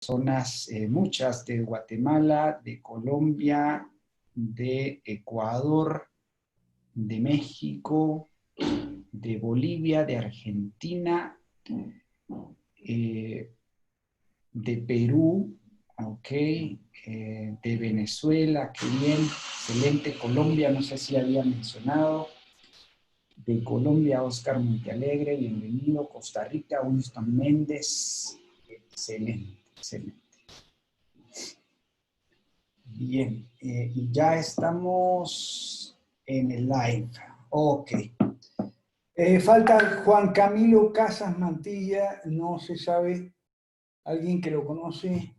personas, muchas de Guatemala, de Colombia, de Ecuador, de México, de Bolivia, de Argentina, de Perú, ok, de Venezuela, qué bien, excelente, Colombia, no sé si había mencionado, de Colombia, Oscar Montealegre, bienvenido, Costa Rica, Winston Méndez, excelente, excelente. Bien, y ya estamos en el live, ok. Falta Juan Camilo Casas Mantilla, no se sabe, ¿alguien que lo conoce?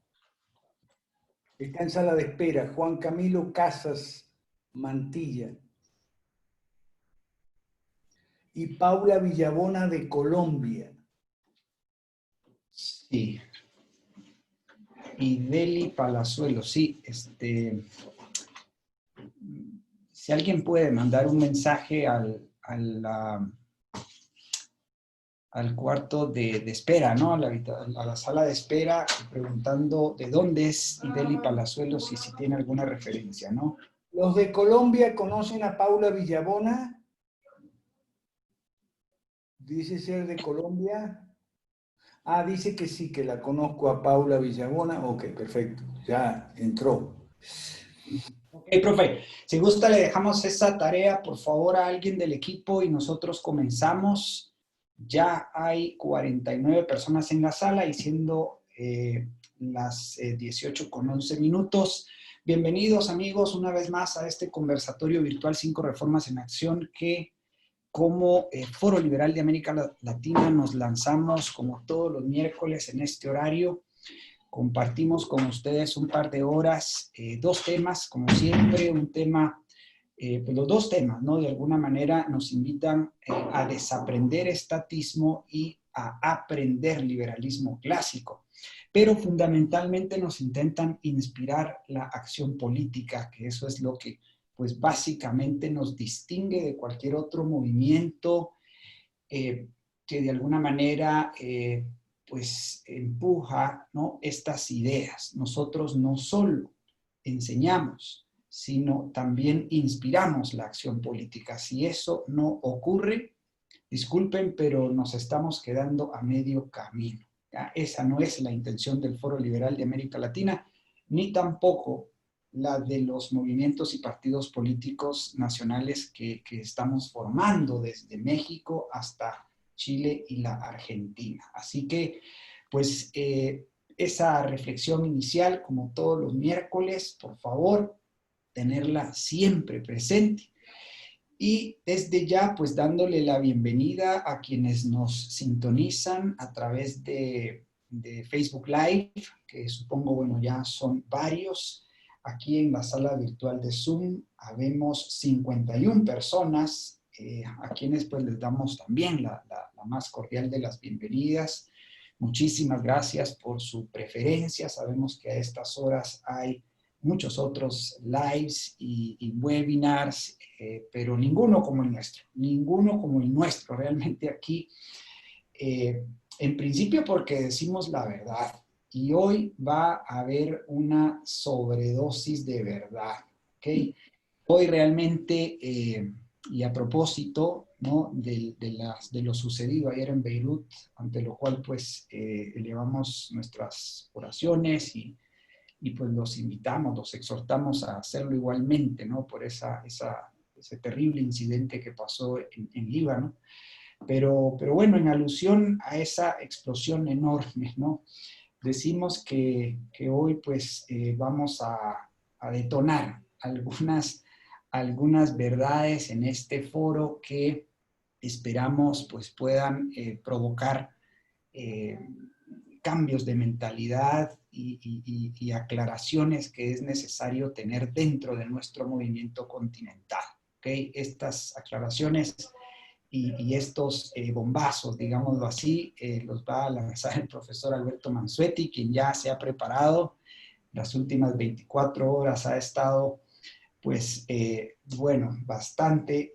Está en sala de espera, Juan Camilo Casas Mantilla. Y Paula Villabona de Colombia. Sí. Y Deli Palazuelo, sí. Si alguien puede mandar un mensaje al cuarto de espera, ¿no? A la sala de espera, preguntando de dónde es Ideli Palazuelos y si tiene alguna referencia, ¿no? ¿Los de Colombia conocen a Paula Villabona? Dice ser de Colombia. Ah, dice que sí, que la conozco a Paula Villabona. Ok, perfecto, ya entró. Ok, profe, si gusta le dejamos esa tarea, por favor, a alguien del equipo y nosotros comenzamos. Ya hay 49 personas en la sala y siendo las 18:11. Bienvenidos, amigos, una vez más a este conversatorio virtual 5 Reformas en Acción que como Foro Liberal de América Latina nos lanzamos como todos los miércoles en este horario. Compartimos con ustedes un par de horas, dos temas, como siempre, un tema, pues los dos temas, ¿no? De alguna manera nos invitan a desaprender estatismo y a aprender liberalismo clásico, pero fundamentalmente nos intentan inspirar la acción política, que eso es lo que, pues básicamente nos distingue de cualquier otro movimiento que de alguna manera pues empuja, ¿no?, estas ideas. Nosotros no solo enseñamos, sino también inspiramos la acción política. Si eso no ocurre, disculpen, pero nos estamos quedando a medio camino. ¿Ya? Esa no es la intención del Foro Liberal de América Latina, ni tampoco la de los movimientos y partidos políticos nacionales que estamos formando desde México hasta Chile y la Argentina. Así que, pues, esa reflexión inicial, como todos los miércoles, por favor, tenerla siempre presente. Y desde ya, pues, dándole la bienvenida a quienes nos sintonizan a través de Facebook Live, que supongo, bueno, ya son varios. Aquí en la sala virtual de Zoom habemos 51 personas, a quienes pues les damos también la más cordial de las bienvenidas. Muchísimas gracias por su preferencia. Sabemos que a estas horas hay muchos otros lives y webinars, pero ninguno como el nuestro. Realmente aquí, en principio porque decimos la verdad, y hoy va a haber una sobredosis de verdad, ¿ok? Hoy realmente, y a propósito, ¿no?, de lo sucedido ayer en Beirut, ante lo cual pues elevamos nuestras oraciones y pues los invitamos, los exhortamos a hacerlo igualmente, ¿no?, por ese terrible incidente que pasó en Líbano. Pero bueno, en alusión a esa explosión enorme, ¿no?, decimos que hoy pues vamos a detonar algunas verdades en este foro que esperamos pues puedan provocar cambios de mentalidad y aclaraciones que es necesario tener dentro de nuestro movimiento continental. ¿Okay? Estas aclaraciones y estos bombazos, digámoslo así, los va a lanzar el profesor Alberto Mansuetti, quien ya se ha preparado. Las últimas 24 horas ha estado, pues, bueno, bastante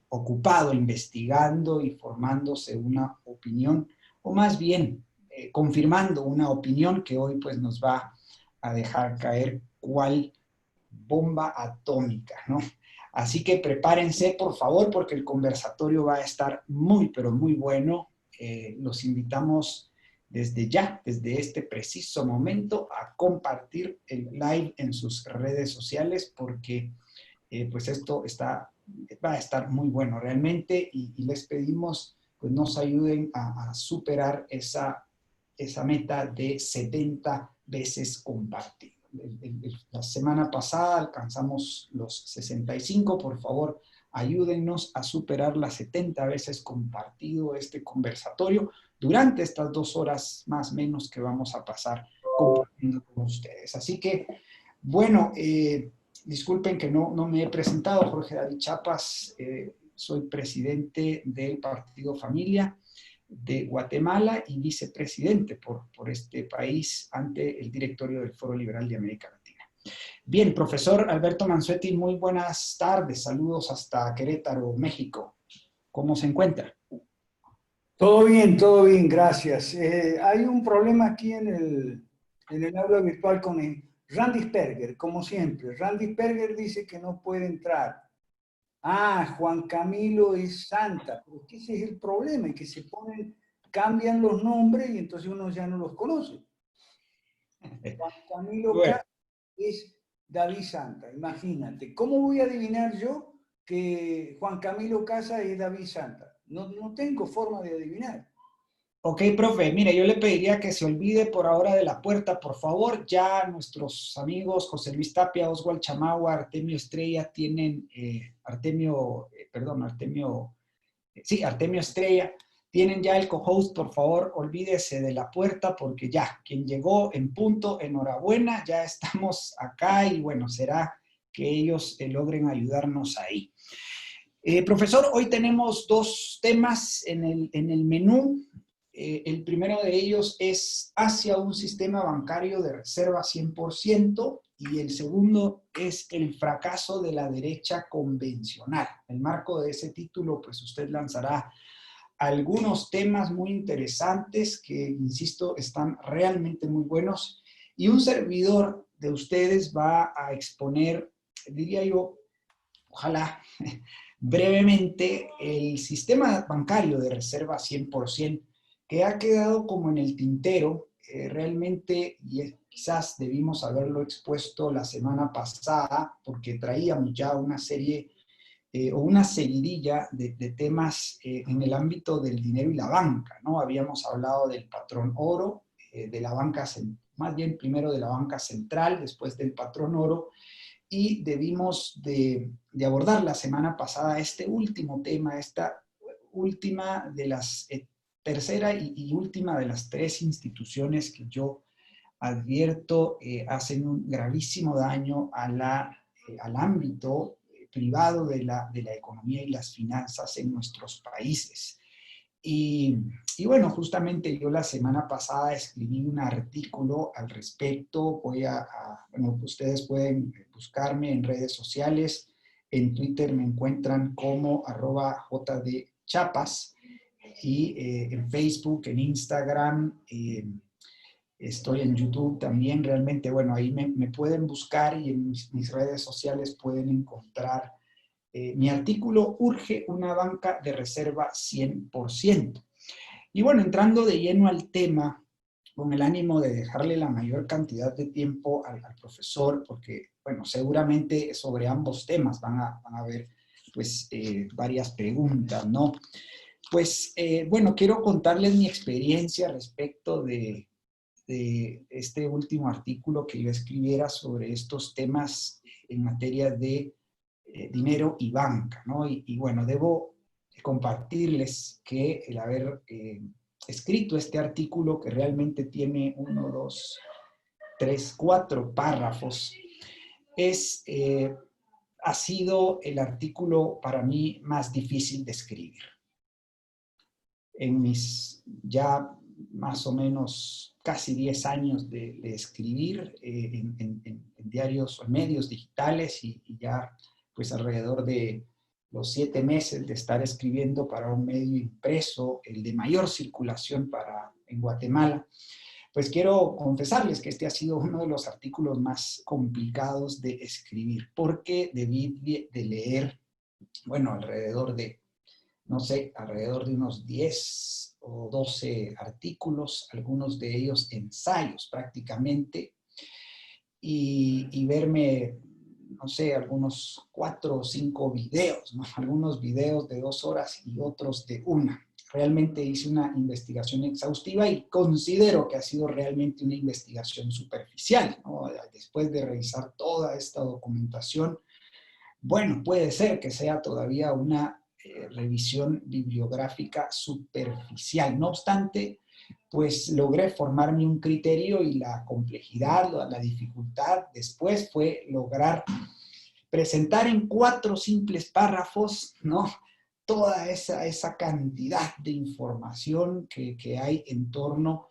ocupado investigando y formándose una opinión, o más bien confirmando una opinión que hoy pues nos va a dejar caer cual bomba atómica, ¿no? Así que prepárense, por favor, porque el conversatorio va a estar muy, pero muy bueno. Los invitamos desde ya, desde este preciso momento, a compartir el live en sus redes sociales, porque pues esto va a estar muy bueno realmente, y les pedimos pues nos ayuden a superar esa meta de 70 veces compartido. La semana pasada alcanzamos los 65, por favor, ayúdennos a superar las 70 veces compartido este conversatorio durante estas 2 horas más o menos que vamos a pasar compartiendo con ustedes. Así que, bueno, disculpen que no me he presentado, Jorge David Chapas, soy presidente del Partido Familia de Guatemala y vicepresidente por este país ante el directorio del Foro Liberal de América Latina. Bien, profesor Alberto Mansuetti, muy buenas tardes, saludos hasta Querétaro, México. ¿Cómo se encuentra? Todo bien, gracias. Hay un problema aquí en el aula virtual con Randy Sperger, como siempre. Randy Sperger dice que no puede entrar. Ah, Juan Camilo es Santa, pero que ese es el problema, que se cambian los nombres y entonces uno ya no los conoce. Juan Camilo Casa es David Santa, imagínate. ¿Cómo voy a adivinar yo que Juan Camilo Casa es David Santa? No tengo forma de adivinar. Ok, profe, mire, yo le pediría que se olvide por ahora de la puerta, por favor. Ya nuestros amigos José Luis Tapia, Oswald Chamagua, Artemio Estrella tienen, Artemio Estrella, tienen ya el co-host. Por favor, olvídese de la puerta porque ya, quien llegó en punto, enhorabuena, ya estamos acá y bueno, será que ellos logren ayudarnos ahí. Profesor, hoy tenemos 2 temas en el menú. El primero de ellos es hacia un sistema bancario de reserva 100%, y el segundo es el fracaso de la derecha convencional. En el marco de ese título, pues usted lanzará algunos temas muy interesantes que, insisto, están realmente muy buenos, y un servidor de ustedes va a exponer, diría yo, ojalá brevemente, el sistema bancario de reserva 100%, que ha quedado como en el tintero, realmente, y quizás debimos haberlo expuesto la semana pasada, porque traíamos ya una serie o una seguidilla de temas en el ámbito del dinero y la banca, ¿no? Habíamos hablado del patrón oro, de la banca, más bien primero de la banca central, después del patrón oro, y debimos de abordar la semana pasada este último tema, esta última de las, tercera y última de las 3 instituciones que yo advierto hacen un gravísimo daño al ámbito privado de la economía y las finanzas en nuestros países. Y bueno, justamente yo la semana pasada escribí un artículo al respecto. Bueno, ustedes pueden buscarme en redes sociales. En Twitter me encuentran como @jdchapas, y en Facebook, en Instagram, estoy en YouTube también. Realmente, bueno, ahí me pueden buscar, y en mis redes sociales pueden encontrar mi artículo Urge una banca de reserva 100%. Y bueno, entrando de lleno al tema, con el ánimo de dejarle la mayor cantidad de tiempo al profesor, porque, bueno, seguramente sobre ambos temas van a haber, pues, varias preguntas, ¿no? Pues, bueno, quiero contarles mi experiencia respecto de este último artículo que yo escribiera sobre estos temas en materia de dinero y banca, ¿no? Y bueno, debo compartirles que el haber escrito este artículo, que realmente tiene 1, 2, 3, 4 párrafos, ha sido el artículo para mí más difícil de escribir. En mis ya más o menos casi 10 años de escribir en diarios o medios digitales, y ya pues alrededor de los 7 meses de estar escribiendo para un medio impreso, el de mayor circulación para en Guatemala. Pues quiero confesarles que este ha sido uno de los artículos más complicados de escribir, porque debí de leer, bueno, alrededor de, no sé, alrededor de unos 10 o 12 artículos, algunos de ellos ensayos prácticamente, y verme, no sé, algunos 4 o 5 videos, ¿no? Algunos videos de 2 horas y otros de 1. Realmente hice una investigación exhaustiva y considero que ha sido realmente una investigación superficial, ¿no? Después de revisar toda esta documentación, bueno, puede ser que sea todavía una revisión bibliográfica superficial. No obstante, pues logré formarme un criterio y la complejidad, la dificultad después fue lograr presentar en 4 simples párrafos, ¿no? Toda esa cantidad de información que hay en torno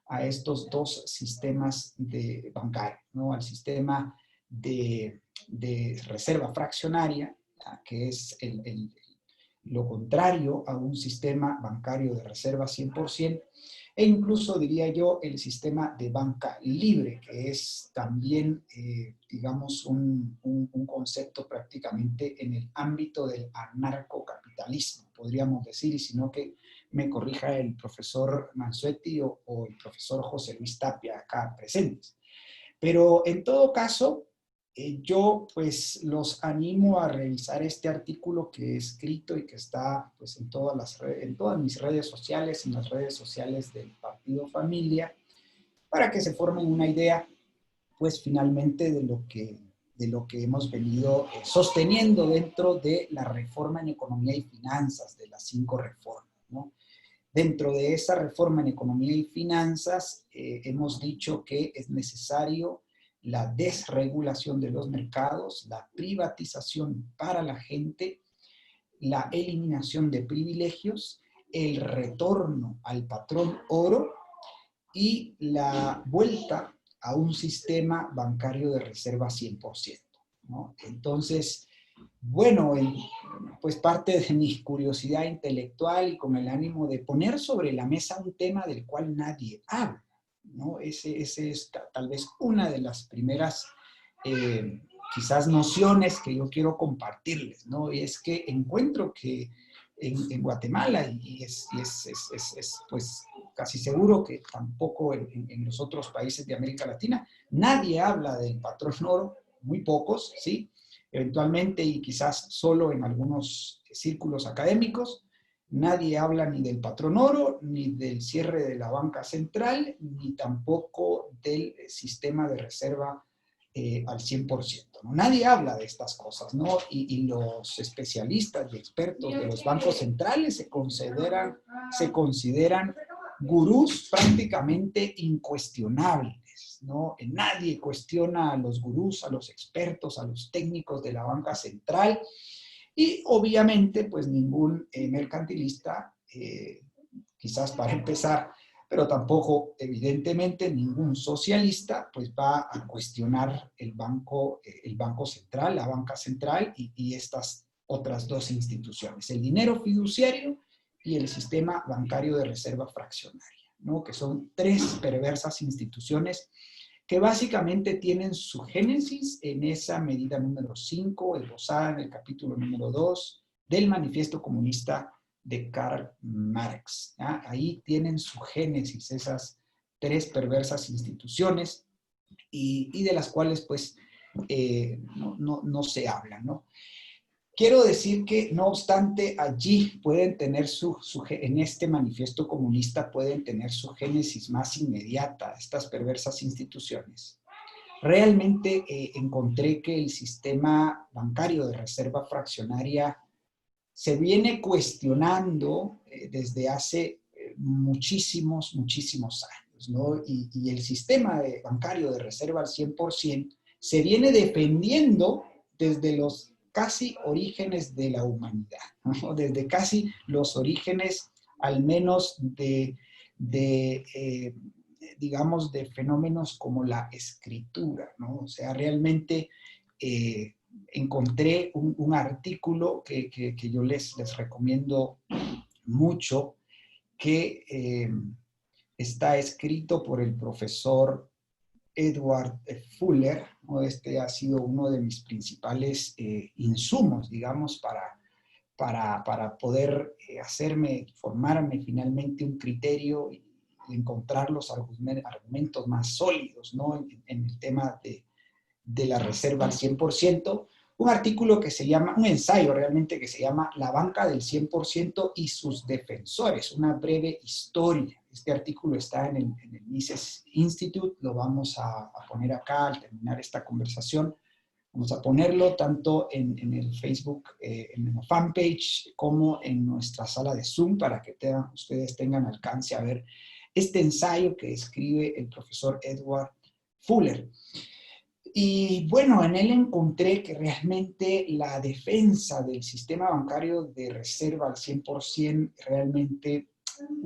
a estos dos sistemas bancarios, ¿no? Al sistema de reserva fraccionaria, que es lo contrario a un sistema bancario de reserva 100%, e incluso diría yo el sistema de banca libre, que es también, digamos, un concepto prácticamente en el ámbito del anarcocapitalismo, podríamos decir, y si no que me corrija el profesor Mansuetti o el profesor José Luis Tapia acá presentes. Pero en todo caso, yo pues los animo a revisar este artículo que he escrito y que está pues en todas mis redes sociales, en las redes sociales del Partido Familia, para que se formen una idea pues finalmente de lo que hemos venido sosteniendo dentro de la reforma en economía y finanzas, de las 5 reformas, ¿no? Dentro de esa reforma en economía y finanzas, hemos dicho que es necesario la desregulación de los mercados, la privatización para la gente, la eliminación de privilegios, el retorno al patrón oro y la vuelta a un sistema bancario de reserva 100%, ¿no? Entonces, bueno, pues parte de mi curiosidad intelectual y con el ánimo de poner sobre la mesa un tema del cual nadie habla, ¿no? Ese es tal vez una de las primeras, quizás, nociones que yo quiero compartirles, ¿no? Y es que encuentro que en Guatemala, y es pues casi seguro que tampoco en los otros países de América Latina, nadie habla del patrón oro, muy pocos, ¿sí? Eventualmente y quizás solo en algunos círculos académicos, nadie habla ni del patrón oro, ni del cierre de la banca central, ni tampoco del sistema de reserva al 100%, ¿no? Nadie habla de estas cosas, ¿no? Y los especialistas y expertos de los bancos centrales se consideran gurús prácticamente incuestionables, ¿no? Nadie cuestiona a los gurús, a los expertos, a los técnicos de la banca central y obviamente pues ningún mercantilista, quizás para empezar, pero tampoco evidentemente ningún socialista pues va a cuestionar el banco central, la banca central y estas otras 2 instituciones, el dinero fiduciario y el sistema bancario de reserva fraccionaria, ¿no? Que son 3 perversas instituciones que básicamente tienen su génesis en esa medida número 5, esbozada en el capítulo número 2 del Manifiesto Comunista de Karl Marx, ¿ya? Ahí tienen su génesis esas 3 perversas instituciones y de las cuales pues no se habla, ¿no? Quiero decir que, no obstante, allí pueden tener en este manifiesto comunista pueden tener su génesis más inmediata, estas perversas instituciones. Realmente encontré que el sistema bancario de reserva fraccionaria se viene cuestionando desde hace muchísimos años, ¿no? Y el sistema bancario de reserva al 100% se viene defendiendo desde los casi orígenes de la humanidad, ¿no? Desde casi los orígenes, al menos digamos, de fenómenos como la escritura, ¿no? O sea, realmente encontré un artículo que yo les recomiendo mucho, que está escrito por el profesor Edward Fuller, ¿no? Este ha sido uno de mis principales insumos, digamos, para poder formarme finalmente un criterio y encontrar los argumentos más sólidos, ¿no? En el tema de la reserva al 100%, un artículo que se llama, un ensayo realmente que se llama La banca del 100% y sus defensores, una breve historia. Este artículo está en el Mises Institute, lo vamos a poner acá al terminar esta conversación. Vamos a ponerlo tanto en el Facebook, en la fanpage, como en nuestra sala de Zoom para que ustedes tengan alcance a ver este ensayo que escribe el profesor Edward Fuller. Y bueno, en él encontré que realmente la defensa del sistema bancario de reserva al 100% realmente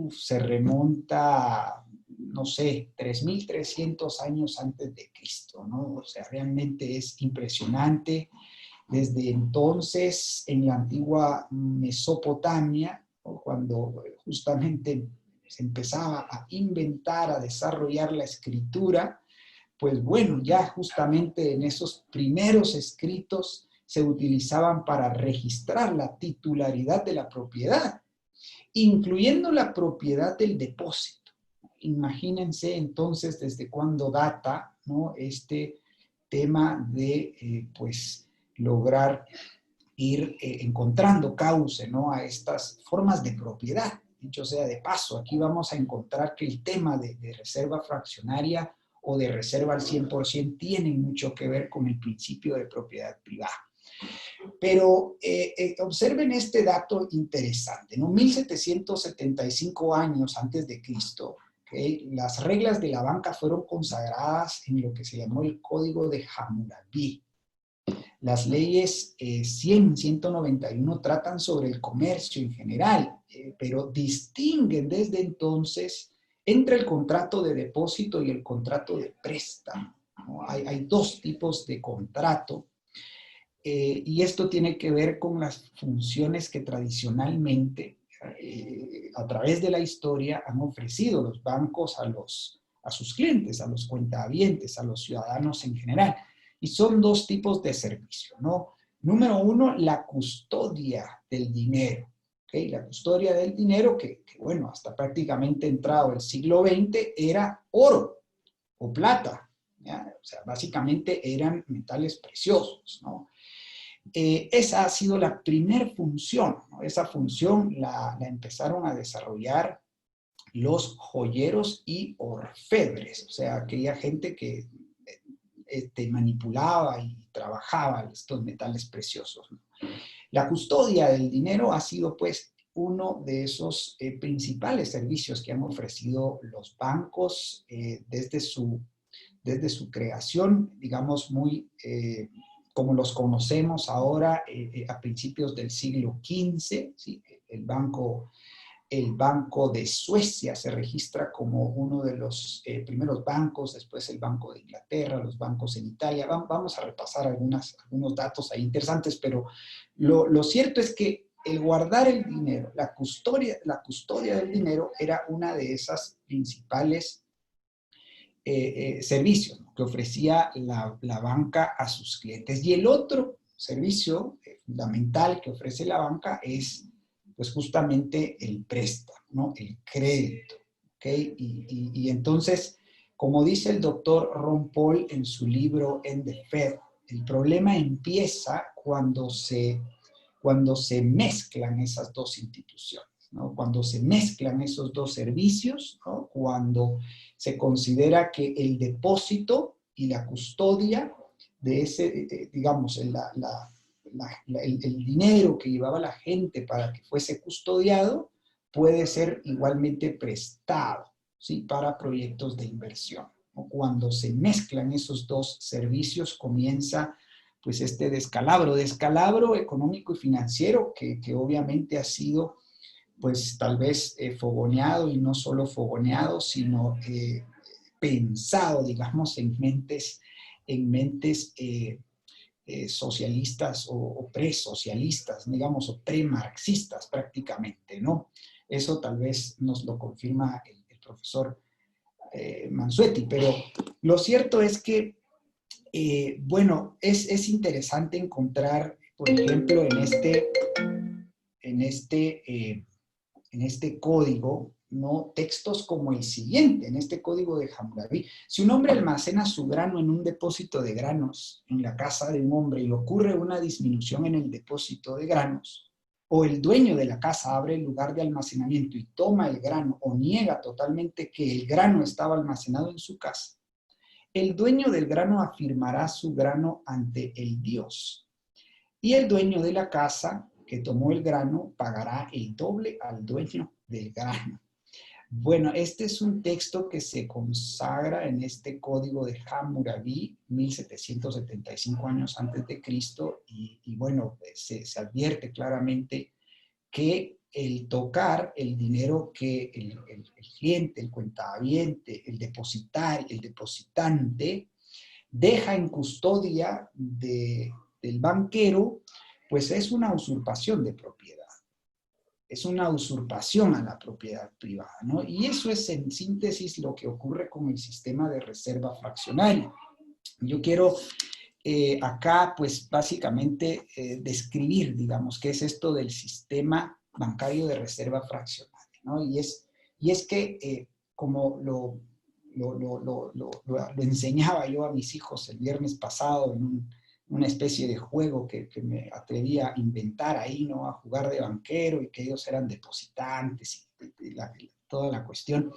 se remonta, no sé, 3.300 años antes de Cristo, ¿no? O sea, realmente es impresionante. Desde entonces, en la antigua Mesopotamia, cuando justamente se empezaba a inventar, a desarrollar la escritura, pues bueno, ya justamente en esos primeros escritos se utilizaban para registrar la titularidad de la propiedad, incluyendo la propiedad del depósito. Imagínense entonces desde cuándo data, ¿no?, este tema de pues lograr ir encontrando cauce, ¿no?, a estas formas de propiedad. Dicho sea de paso, aquí vamos a encontrar que el tema de reserva fraccionaria o de reserva al 100% tienen mucho que ver con el principio de propiedad privada. Pero observen este dato interesante, ¿no? 1775 años antes de Cristo, ¿okay?, las reglas de la banca fueron consagradas en lo que se llamó el Código de Hammurabi. Las leyes 100, 191 tratan sobre el comercio en general, pero distinguen desde entonces entre el contrato de depósito y el contrato de préstamo, ¿no? Hay dos tipos de contrato, y esto tiene que ver con las funciones que tradicionalmente, a través de la historia, han ofrecido los bancos a sus clientes, a los cuentahabientes, a los ciudadanos en general. Y son dos tipos de servicio, ¿no? Número uno, la custodia del dinero. ¿Okay? La custodia del dinero que, bueno, hasta prácticamente entrado el siglo XX era oro o plata, ¿ya? O sea, básicamente eran metales preciosos, ¿no? Esa ha sido la primer función, ¿no? Esa función la empezaron a desarrollar los joyeros y orfebres, o sea, aquella gente que manipulaba y trabajaba estos metales preciosos, ¿no? La custodia del dinero ha sido, pues, uno de esos principales servicios que han ofrecido los bancos desde su creación, digamos, muy como los conocemos ahora a principios del siglo XV, ¿sí? El Banco de Suecia se registra como uno de los primeros bancos, después el Banco de Inglaterra, los bancos en Italia. Vamos a repasar algunos datos ahí interesantes, pero lo cierto es que el guardar el dinero, la custodia del dinero era una de esas principales servicios, ¿no?, que ofrecía la banca a sus clientes. Y el otro servicio fundamental que ofrece la banca es, pues, justamente el préstamo, ¿no?, el crédito. ¿Okay? Y entonces, como dice el doctor Ron Paul en su libro End the Fed, el problema empieza cuando se mezclan esas dos instituciones, ¿no? Cuando se mezclan esos dos servicios, ¿no? Cuando se considera que el depósito y la custodia de ese, digamos, el dinero que llevaba la gente para que fuese custodiado puede ser igualmente prestado, ¿sí?, para proyectos de inversión, ¿no? Cuando se mezclan esos dos servicios comienza, pues, este descalabro económico y financiero que obviamente ha sido, pues, tal vez fogoneado, y no solo fogoneado, sino pensado, digamos, en mentes socialistas o presocialistas, digamos, o premarxistas prácticamente, ¿no? Eso tal vez nos lo confirma el profesor Mansuetti, pero lo cierto es que, bueno, es interesante encontrar, por ejemplo, en este código, ¿no? Textos como el siguiente, en este código de Hammurabi. Si un hombre almacena su grano en un depósito de granos en la casa de un hombre y ocurre una disminución en el depósito de granos, o el dueño de la casa abre el lugar de almacenamiento y toma el grano o niega totalmente que el grano estaba almacenado en su casa, el dueño del grano afirmará su grano ante el Dios. Y el dueño de la casa que tomó el grano pagará el doble al dueño del grano. Bueno, este es un texto que se consagra en este código de Hammurabi, 1775 años antes de Cristo, y bueno, se advierte claramente que el tocar el dinero que el cliente, el cuentahabiente, el depositante, deja en custodia del banquero, pues es una usurpación de propiedad. Es una usurpación a la propiedad privada, ¿no? Y eso es en síntesis lo que ocurre con el sistema de reserva fraccionaria. Yo quiero acá, pues básicamente describir, digamos, qué es esto del sistema bancario de reserva fraccionaria, ¿no? Y es que, como lo enseñaba yo a mis hijos el viernes pasado en una especie de juego que me atreví a inventar ahí, ¿no? A jugar de banquero y que ellos eran depositantes y toda la cuestión.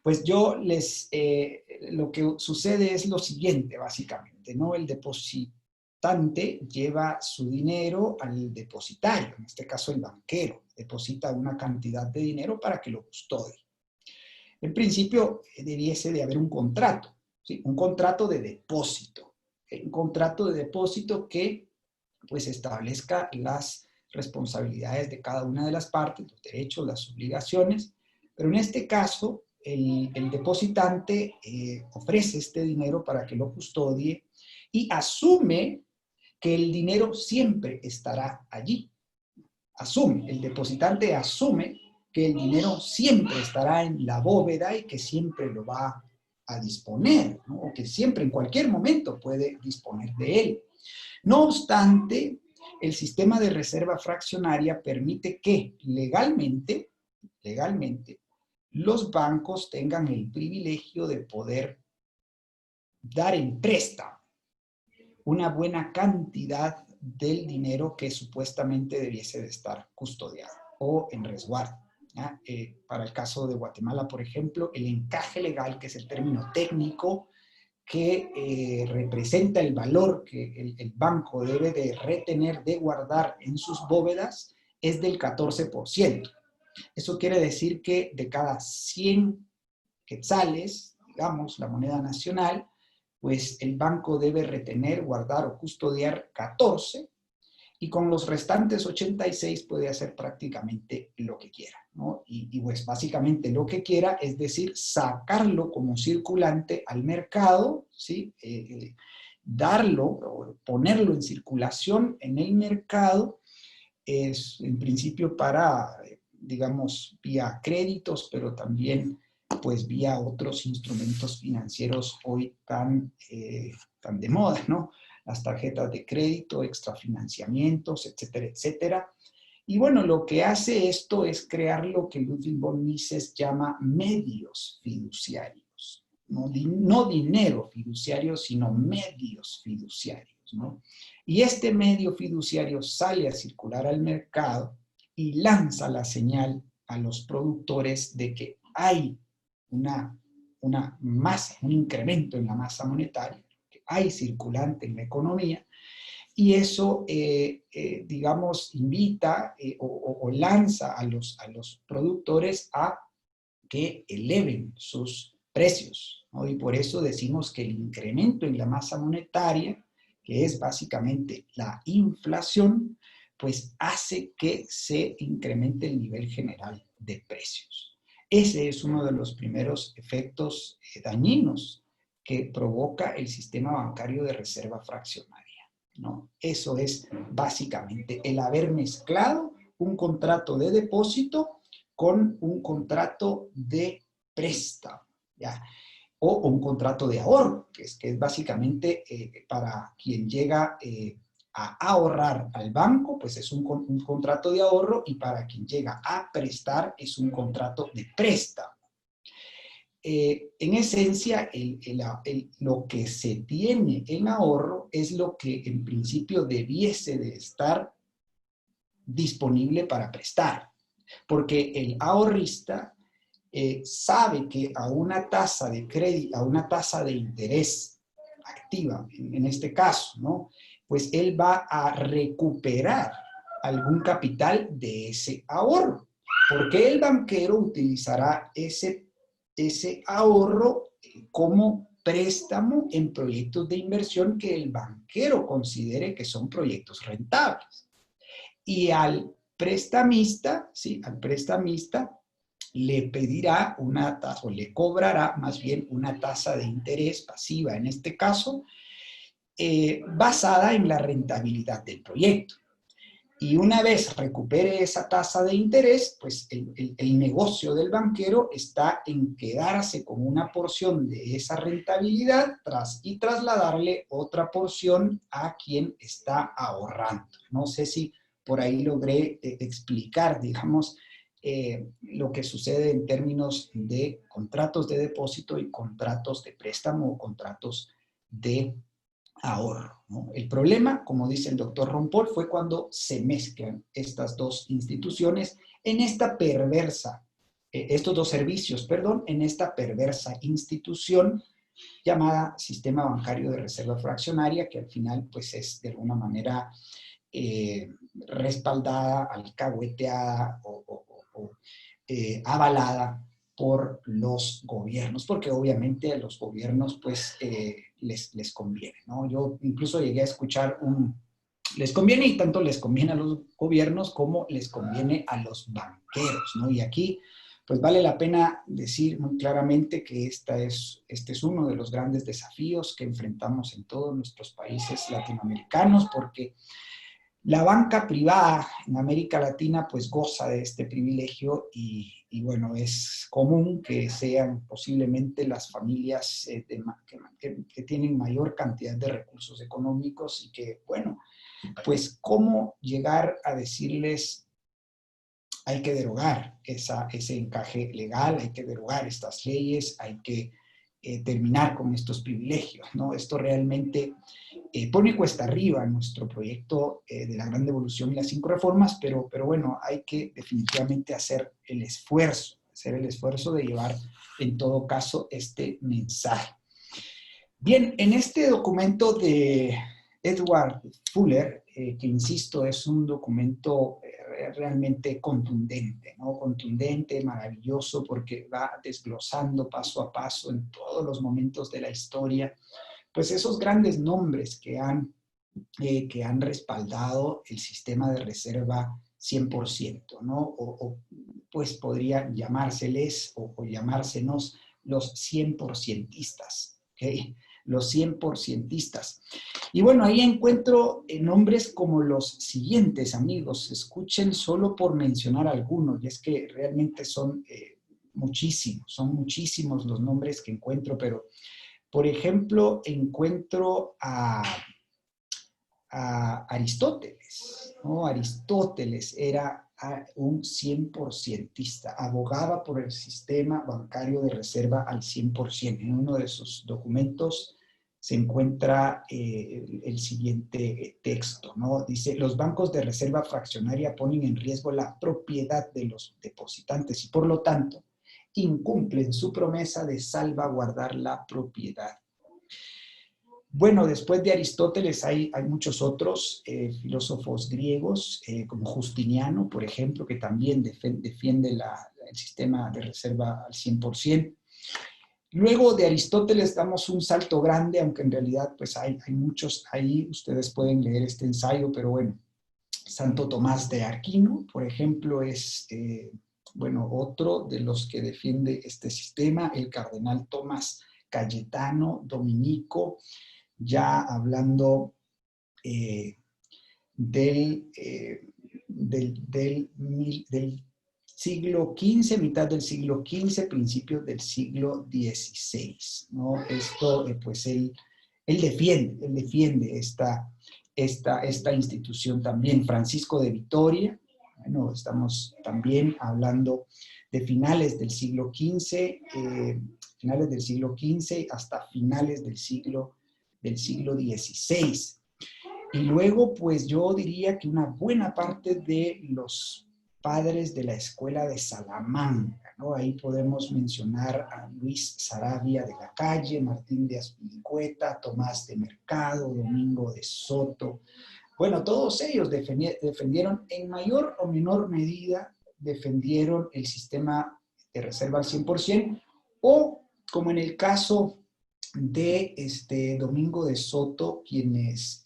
Pues yo lo que sucede es lo siguiente, básicamente, ¿no? El depositante lleva su dinero al depositario, en este caso el banquero, deposita una cantidad de dinero para que lo custodie. En principio, debiese de haber un contrato, ¿sí? Un contrato de depósito, ¿okay? Un contrato de depósito que, pues, establezca las responsabilidades de cada una de las partes, los derechos, las obligaciones, pero en este caso, el depositante ofrece este dinero para que lo custodie y asume que el dinero siempre estará allí. El depositante asume que el dinero siempre estará en la bóveda y que siempre lo va a disponer, ¿no? O que siempre, en cualquier momento, puede disponer de él. No obstante, el sistema de reserva fraccionaria permite que legalmente, los bancos tengan el privilegio de poder dar en préstamo una buena cantidad del dinero que supuestamente debiese de estar custodiado o en resguardo. Para el caso de Guatemala, por ejemplo, el encaje legal, que es el término técnico que representa el valor que el banco debe de retener, de guardar en sus bóvedas, es del 14%. Eso quiere decir que de cada 100 quetzales, digamos, la moneda nacional, pues el banco debe retener, guardar o custodiar 14, y con los restantes 86 puede hacer prácticamente lo que quiera, ¿no? Y pues básicamente lo que quiera, es decir, sacarlo como circulante al mercado, ¿sí? Darlo, ponerlo en circulación en el mercado, es en principio para, digamos, vía créditos, pero también pues vía otros instrumentos financieros hoy tan de moda, ¿no? Las tarjetas de crédito, extrafinanciamientos, etcétera, etcétera. Y bueno, lo que hace esto es crear lo que Ludwig von Mises llama medios fiduciarios. No dinero fiduciario, sino medios fiduciarios, ¿no? Y este medio fiduciario sale a circular al mercado y lanza la señal a los productores de que hay una masa, un incremento en la masa monetaria, que hay circulante en la economía, y eso, digamos, invita o lanza a los productores a que eleven sus precios, ¿no? Y por eso decimos que el incremento en la masa monetaria, que es básicamente la inflación, pues hace que se incremente el nivel general de precios. Ese es uno de los primeros efectos dañinos que provoca el sistema bancario de reserva fraccionaria, ¿no? Eso es básicamente el haber mezclado un contrato de depósito con un contrato de préstamo, ¿ya? O un contrato de ahorro, que es básicamente para quien llega a ahorrar al banco, pues es un contrato de ahorro, y para quien llega a prestar es un contrato de préstamo. En esencia, lo que se tiene en ahorro es lo que en principio debiese de estar disponible para prestar, porque el ahorrista sabe que a una tasa de crédito, a una tasa de interés activa, en este caso, ¿no? Pues él va a recuperar algún capital de ese ahorro, porque el banquero utilizará ese ahorro como préstamo en proyectos de inversión que el banquero considere que son proyectos rentables. Y al prestamista, ¿sí? Al prestamista le pedirá una tasa, o le cobrará más bien una tasa de interés pasiva, en este caso, basada en la rentabilidad del proyecto. Y una vez recupere esa tasa de interés, pues el negocio del banquero está en quedarse con una porción de esa rentabilidad y trasladarle otra porción a quien está ahorrando. No sé si por ahí logré explicar, digamos, lo que sucede en términos de contratos de depósito y contratos de préstamo o contratos de ahorro, ¿no? El problema, como dice el doctor Rompol, fue cuando se mezclan estas dos instituciones en esta perversa, estos dos servicios, perdón, en esta perversa institución llamada Sistema Bancario de Reserva Fraccionaria, que al final pues es de alguna manera respaldada, alcahueteada o avalada por los gobiernos, porque obviamente a los gobiernos pues les conviene, ¿no? Yo incluso llegué a escuchar les conviene, y tanto les conviene a los gobiernos como les conviene a los banqueros, ¿no? Y aquí pues vale la pena decir muy claramente que este es uno de los grandes desafíos que enfrentamos en todos nuestros países latinoamericanos, porque la banca privada en América Latina pues goza de este privilegio y bueno, es común que sean posiblemente las familias que tienen mayor cantidad de recursos económicos y que, bueno, pues cómo llegar a decirles hay que derogar ese encaje legal, hay que derogar estas leyes, hay que terminar con estos privilegios, ¿no? Esto realmente pone cuesta arriba nuestro proyecto de la gran devolución y las 5 reformas, pero bueno, hay que definitivamente hacer el esfuerzo de llevar en todo caso este mensaje. Bien, en este documento de Edward Fuller, que insisto, es un documento realmente contundente, ¿no? Contundente, maravilloso, porque va desglosando paso a paso en todos los momentos de la historia, pues esos grandes nombres que han respaldado el sistema de reserva 100%, ¿no? O pues podría llamárseles o llamársenos los 100%istas, ¿ok? Los 100%istas. Y bueno, ahí encuentro nombres como los siguientes, amigos. Escuchen solo por mencionar algunos, y es que realmente son muchísimos los nombres que encuentro, pero por ejemplo, encuentro a Aristóteles, ¿no? Aristóteles era un 100%ista, abogaba por el sistema bancario de reserva al 100%. En uno de sus documentos se encuentra el siguiente texto, ¿no? Dice, los bancos de reserva fraccionaria ponen en riesgo la propiedad de los depositantes y por lo tanto incumplen su promesa de salvaguardar la propiedad. Bueno, después de Aristóteles hay muchos otros filósofos griegos, como Justiniano, por ejemplo, que también defiende el sistema de reserva al 100%. Luego de Aristóteles damos un salto grande, aunque en realidad pues hay muchos ahí, ustedes pueden leer este ensayo, pero bueno, Santo Tomás de Aquino, por ejemplo, es, bueno, otro de los que defiende este sistema, el cardenal Tomás Cayetano, dominico, ya hablando del siglo XV, mitad del siglo XV, principios del siglo XVI, ¿no? Esto, pues él defiende esta institución también. Francisco de Vitoria, bueno, estamos también hablando de finales del siglo XV, hasta finales del siglo XVI. Y luego, pues yo diría que una buena parte de los padres de la escuela de Salamanca, ¿no? Ahí podemos mencionar a Luis Saravia de la Calle, Martín de Azpilicueta, Tomás de Mercado, Domingo de Soto. Bueno, todos ellos defendieron en mayor o menor medida, defendieron el sistema de reserva al 100%, o como en el caso de Domingo de Soto, quienes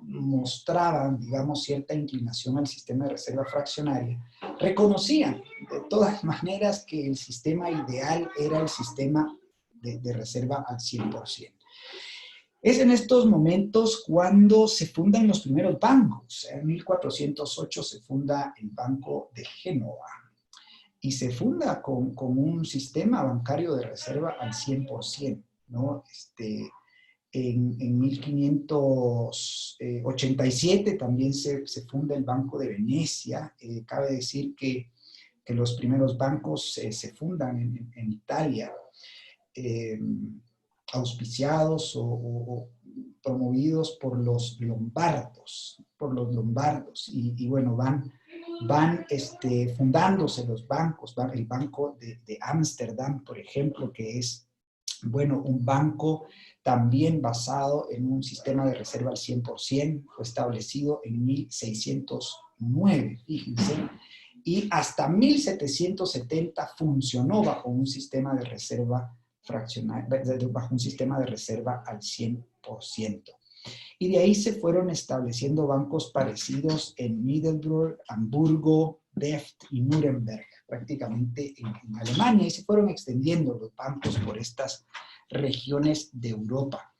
mostraban, digamos, cierta inclinación al sistema de reserva fraccionaria, reconocían de todas maneras que el sistema ideal era el sistema de reserva al 100%. Es en estos momentos cuando se fundan los primeros bancos. En 1408 se funda el Banco de Génova y se funda con un sistema bancario de reserva al 100%, ¿no? En 1587 también se funda el Banco de Venecia. Cabe decir que los primeros bancos se fundan en Italia, auspiciados o promovidos por los lombardos, y bueno, van fundándose los bancos. El Banco de Ámsterdam, por ejemplo, que es, bueno, un banco también basado en un sistema de reserva al 100%, fue establecido en 1609, fíjense, y hasta 1770 funcionó bajo un sistema de reserva fraccionaria, bajo un sistema de reserva al 100%. Y de ahí se fueron estableciendo bancos parecidos en Middelburg, Hamburgo, Delft y Nuremberg, prácticamente en Alemania, y se fueron extendiendo los bancos por estas regiones de Europa.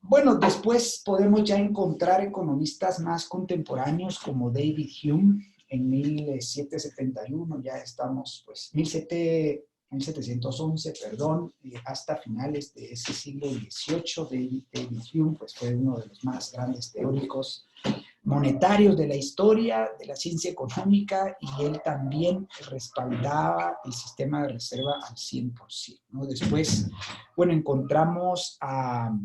Bueno, después podemos ya encontrar economistas más contemporáneos como David Hume en 1771, ya estamos, pues, 1711, perdón, hasta finales de ese siglo XVIII. David Hume, pues, fue uno de los más grandes teóricos monetarios de la historia, de la ciencia económica, y él también respaldaba el sistema de reserva al 100%, ¿no? Después, bueno, encontramos a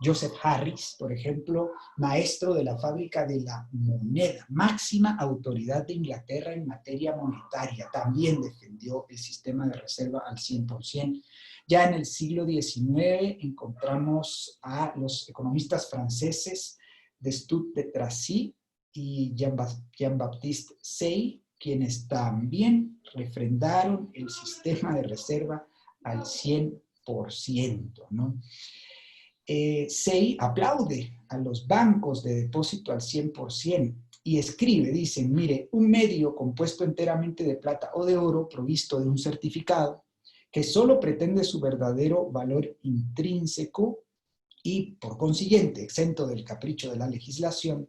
Joseph Harris, por ejemplo, maestro de la fábrica de la moneda, máxima autoridad de Inglaterra en materia monetaria, también defendió el sistema de reserva al 100%. Ya en el siglo XIX encontramos a los economistas franceses Destutt de Tracy y Jean-Baptiste Say, quienes también refrendaron el sistema de reserva al 100%, ¿no? Say aplaude a los bancos de depósito al 100% y escribe, dice, mire, un medio compuesto enteramente de plata o de oro provisto de un certificado que solo pretende su verdadero valor intrínseco y, por consiguiente, exento del capricho de la legislación,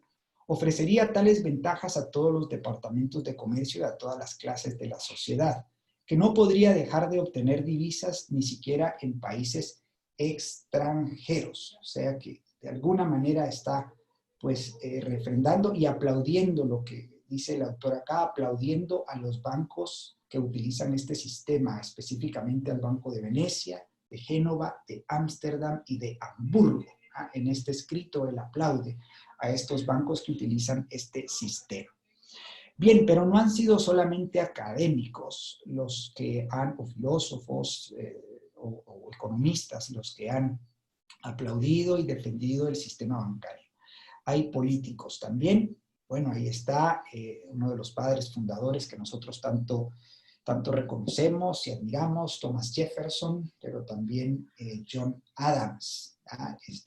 ofrecería tales ventajas a todos los departamentos de comercio y a todas las clases de la sociedad, que no podría dejar de obtener divisas ni siquiera en países extranjeros. O sea que de alguna manera está, pues, refrendando y aplaudiendo lo que dice el autor acá, aplaudiendo a los bancos que utilizan este sistema, específicamente al Banco de Venecia, de Génova, de Ámsterdam y de Hamburgo. En este escrito él aplaude a estos bancos que utilizan este sistema. Bien, pero no han sido solamente académicos los que han, o filósofos o economistas, los que han aplaudido y defendido el sistema bancario. Hay políticos también. Bueno, ahí está uno de los padres fundadores que nosotros tanto reconocemos y admiramos, Thomas Jefferson, pero también John Adams.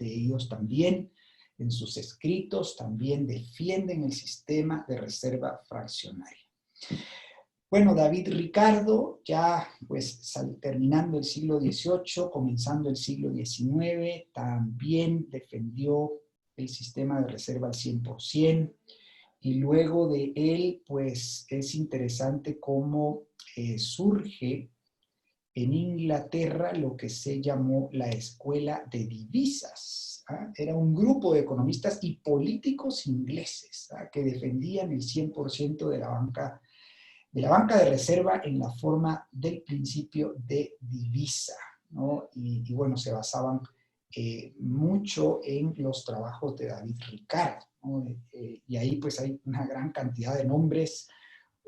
Ellos también, en sus escritos, también defienden el sistema de reserva fraccionaria. Bueno, David Ricardo, ya pues terminando el siglo XVIII, comenzando el siglo XIX, también defendió el sistema de reserva al 100%. Y luego de él, pues es interesante cómo surge en Inglaterra lo que se llamó la Escuela de Divisas. ¿Ah? Era un grupo de economistas y políticos ingleses, ¿ah?, que defendían el 100% de la banca de reserva en la forma del principio de divisa, ¿no? Y bueno, se basaban mucho en los trabajos de David Ricardo, ¿no? Y ahí pues hay una gran cantidad de nombres,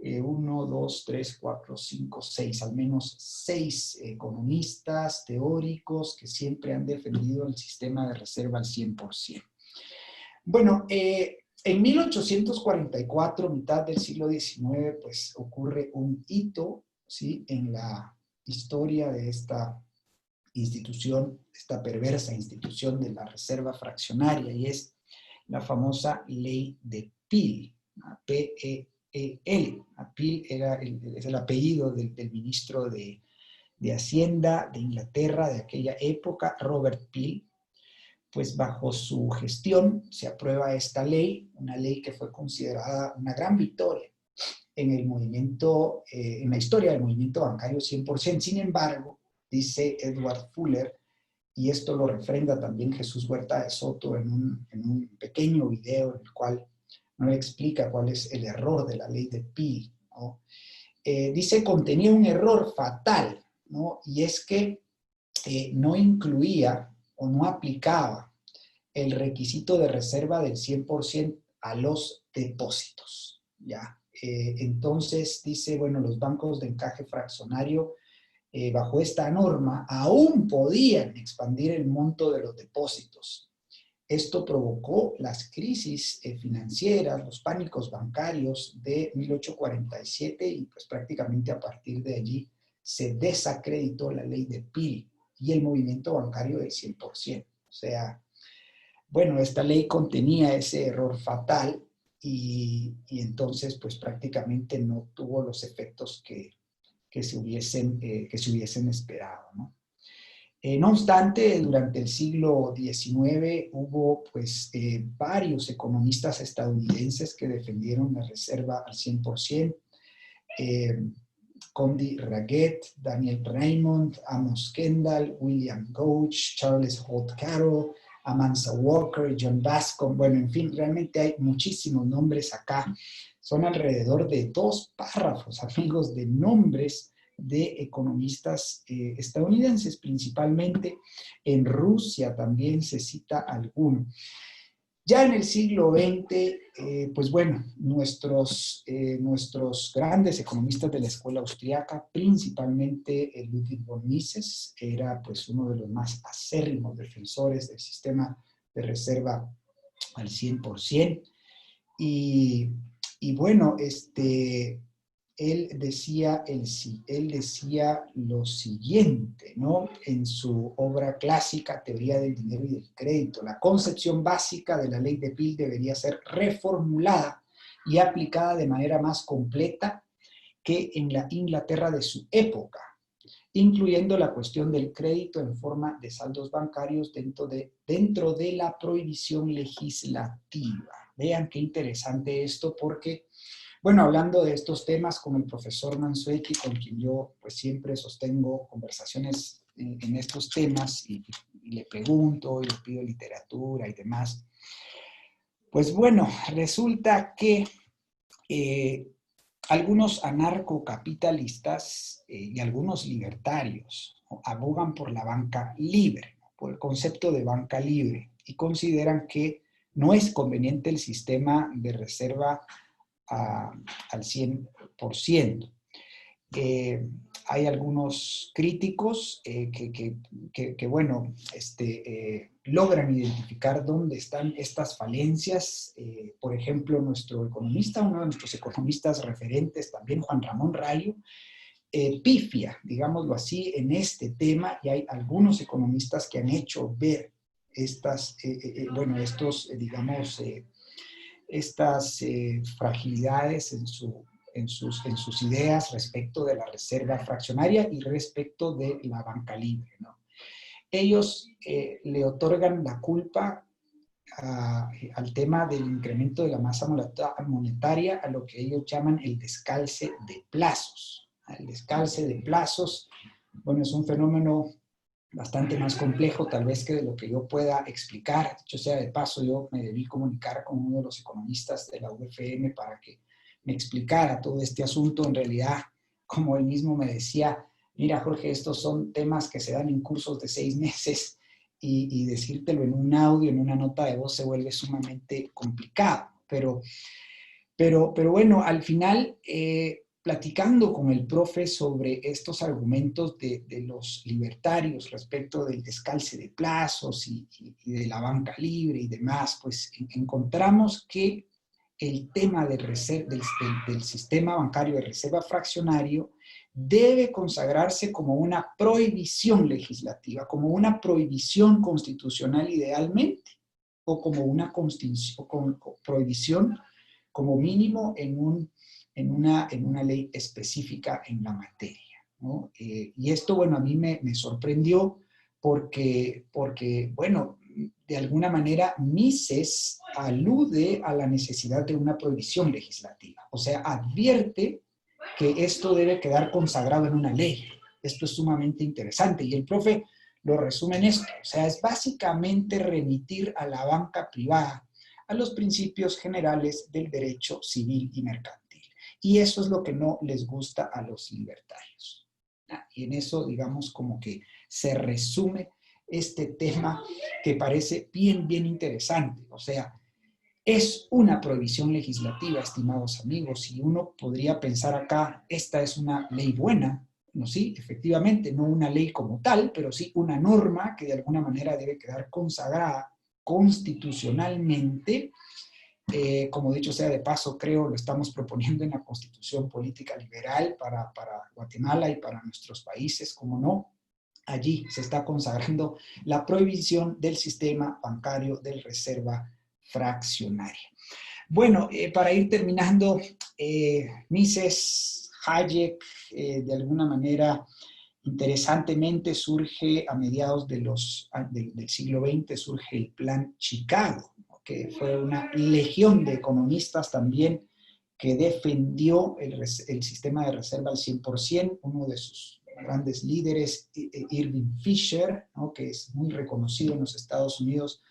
1, 2, 3, 4, 5, 6, al menos 6 economistas teóricos que siempre han defendido el sistema de reserva al 100%. Bueno, en 1844, mitad del siglo XIX, pues ocurre un hito, ¿sí?, en la historia de esta institución, esta perversa institución de la reserva fraccionaria, y es la famosa ley de Peel, P-E-E-L. Peel es el apellido del ministro de Hacienda de Inglaterra de aquella época, Robert Peel. Pues bajo su gestión se aprueba esta ley, una ley que fue considerada una gran victoria en el movimiento, en la historia del movimiento bancario 100%. Sin embargo, dice Edward Fuller, y esto lo refrenda también Jesús Huerta de Soto en un pequeño video en el cual nos explica cuál es el error de la ley de Peel, ¿no? Dice, contenía un error fatal, ¿no? Y es que no incluía o no aplicaba el requisito de reserva del 100% a los depósitos, ¿ya? Entonces dice, bueno, los bancos de encaje fraccionario bajo esta norma aún podían expandir el monto de los depósitos. Esto provocó las crisis financieras, los pánicos bancarios de 1847 y pues prácticamente a partir de allí se desacreditó la ley de Peel y el movimiento bancario del 100%. O sea, bueno, esta ley contenía ese error fatal y entonces pues prácticamente no tuvo los efectos que se hubiesen esperado, ¿no? No obstante, durante el siglo XIX hubo pues varios economistas estadounidenses que defendieron la reserva al 100%. Condi Raguet, Daniel Raymond, Amos Kendall, William Gouch, Charles Holt Carroll, Amansa Walker, John Bascom. Bueno, en fin, realmente hay muchísimos nombres acá. Son alrededor de 2 párrafos, amigos, de nombres de economistas estadounidenses, principalmente. En Rusia también se cita alguno. Ya en el siglo XX, pues bueno, nuestros grandes economistas de la escuela austriaca, principalmente Ludwig von Mises, era pues uno de los más acérrimos defensores del sistema de reserva al 100%. Y bueno, él decía lo siguiente, ¿no? En su obra clásica, Teoría del Dinero y del Crédito: la concepción básica de la ley de Peel debería ser reformulada y aplicada de manera más completa que en la Inglaterra de su época, incluyendo la cuestión del crédito en forma de saldos bancarios dentro de la prohibición legislativa. Vean qué interesante esto, porque bueno, hablando de estos temas con el profesor Mansuetti, con quien yo pues siempre sostengo conversaciones en estos temas y le pregunto y le pido literatura y demás, pues bueno, resulta que algunos anarcocapitalistas y algunos libertarios, ¿no?, abogan por la banca libre, por el concepto de banca libre, y consideran que no es conveniente el sistema de reserva al 100%. Hay algunos críticos que bueno, logran identificar dónde están estas falencias. Por ejemplo, nuestro economista, uno de nuestros economistas referentes, también Juan Ramón Rayo, pifia, digámoslo así, en este tema, y hay algunos economistas que han hecho ver estas fragilidades en sus ideas respecto de la reserva fraccionaria y respecto de la banca libre, ¿no? Ellos le otorgan la culpa al tema del incremento de la masa monetaria, a lo que ellos llaman el descalce de plazos. El descalce de plazos, bueno, es un fenómeno bastante más complejo tal vez que de lo que yo pueda explicar. Dicho sea de paso, yo me debí comunicar con uno de los economistas de la UFM para que me explicara todo este asunto. En realidad, como él mismo me decía, mira Jorge, estos son temas que se dan en cursos de 6 meses y decírtelo en un audio, en una nota de voz se vuelve sumamente complicado. Pero bueno, al final, platicando con el profe sobre estos argumentos de los libertarios respecto del descalce de plazos y de la banca libre y demás, pues encontramos que el tema del sistema bancario de reserva fraccionario debe consagrarse como una prohibición legislativa, como una prohibición constitucional idealmente, o como una prohibición como mínimo en una ley específica en la materia, ¿no? Y esto, bueno, a mí me sorprendió porque, bueno, de alguna manera Mises alude a la necesidad de una prohibición legislativa, o sea, advierte que esto debe quedar consagrado en una ley. Esto es sumamente interesante y el profe lo resume en esto, o sea, es básicamente remitir a la banca privada a los principios generales del derecho civil y mercantil. Y eso es lo que no les gusta a los libertarios. Y en eso, digamos, como que se resume este tema que parece bien, bien interesante. O sea, es una prohibición legislativa, estimados amigos, y uno podría pensar acá, esta es una ley buena, ¿no? Sí, efectivamente, no una ley como tal, pero sí una norma que de alguna manera debe quedar consagrada constitucionalmente. Como dicho sea de paso, creo lo estamos proponiendo en la Constitución Política Liberal para Guatemala y para nuestros países, como no. Allí se está consagrando la prohibición del sistema bancario de reserva fraccionaria. Bueno, para ir terminando, Mises, Hayek, de alguna manera, interesantemente surge a mediados del siglo XX, surge el Plan Chicago, ¿no? Que fue una legión de economistas también que defendió el sistema de reserva al 100%, uno de sus grandes líderes, Irving Fisher, ¿no? Que es muy reconocido en los Estados Unidos,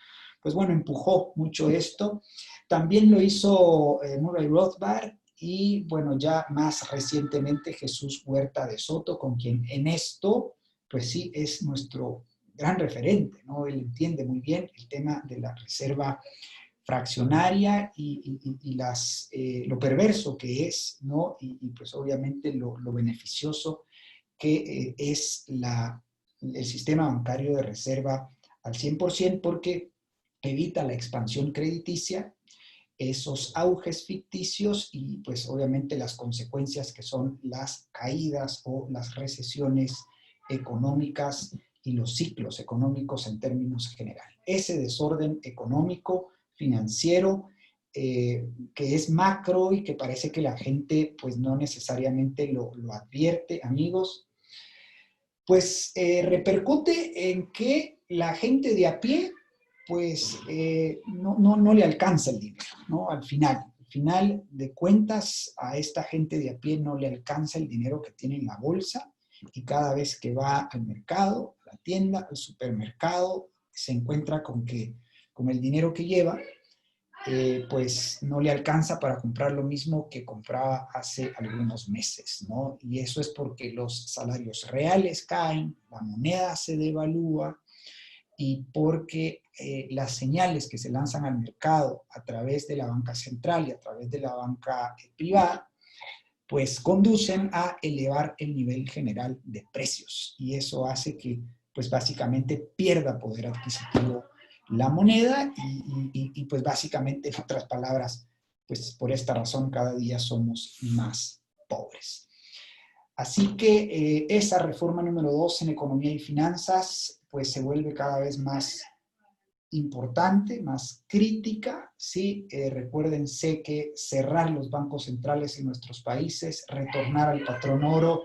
pues bueno, empujó mucho esto. También lo hizo Murray Rothbard y, bueno, ya más recientemente Jesús Huerta de Soto, con quien en esto, pues sí, es nuestro gran referente, ¿no? Él entiende muy bien el tema de la reserva fraccionaria y lo perverso que es, ¿no? Y pues obviamente lo beneficioso que es el sistema bancario de reserva al 100%, porque evita la expansión crediticia, esos auges ficticios y pues obviamente las consecuencias que son las caídas o las recesiones económicas y los ciclos económicos en términos generales. Ese desorden económico, financiero, que es macro y que parece que la gente pues no necesariamente lo advierte, amigos, pues repercute en que la gente de a pie pues no le alcanza el dinero, ¿no? Al final de cuentas, a esta gente de a pie no le alcanza el dinero que tiene en la bolsa y cada vez que va al mercado, a la tienda, al supermercado, se encuentra con que con el dinero que lleva, pues no le alcanza para comprar lo mismo que compraba hace algunos meses, ¿no? Y eso es porque los salarios reales caen, la moneda se devalúa, y porque las señales que se lanzan al mercado a través de la banca central y a través de la banca privada, pues conducen a elevar el nivel general de precios. Y eso hace que, pues básicamente, pierda poder adquisitivo la moneda y pues básicamente, en otras palabras, pues por esta razón cada día somos más pobres. Así que esa reforma número 2 en economía y finanzas pues se vuelve cada vez más importante, más crítica, ¿sí? Recuérdense que cerrar los bancos centrales en nuestros países, retornar al patrón oro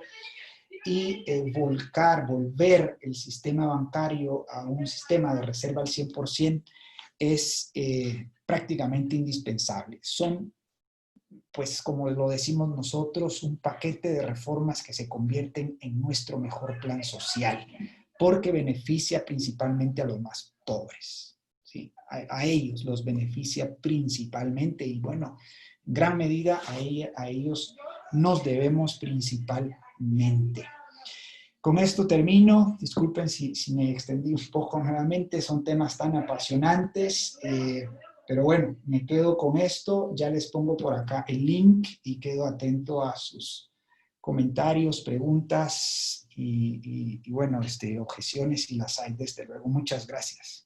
y volver el sistema bancario a un sistema de reserva al 100%, es prácticamente indispensable. Son, pues como lo decimos nosotros, un paquete de reformas que se convierten en nuestro mejor plan social, porque beneficia principalmente a los más pobres. ¿Sí? A ellos los beneficia principalmente y bueno, en gran medida a ellos nos debemos principalmente. Con esto termino. Disculpen si me extendí un poco nuevamente, son temas tan apasionantes, pero bueno, me quedo con esto. Ya les pongo por acá el link y quedo atento a sus comentarios, preguntas y bueno, objeciones si las hay, desde luego. Muchas gracias.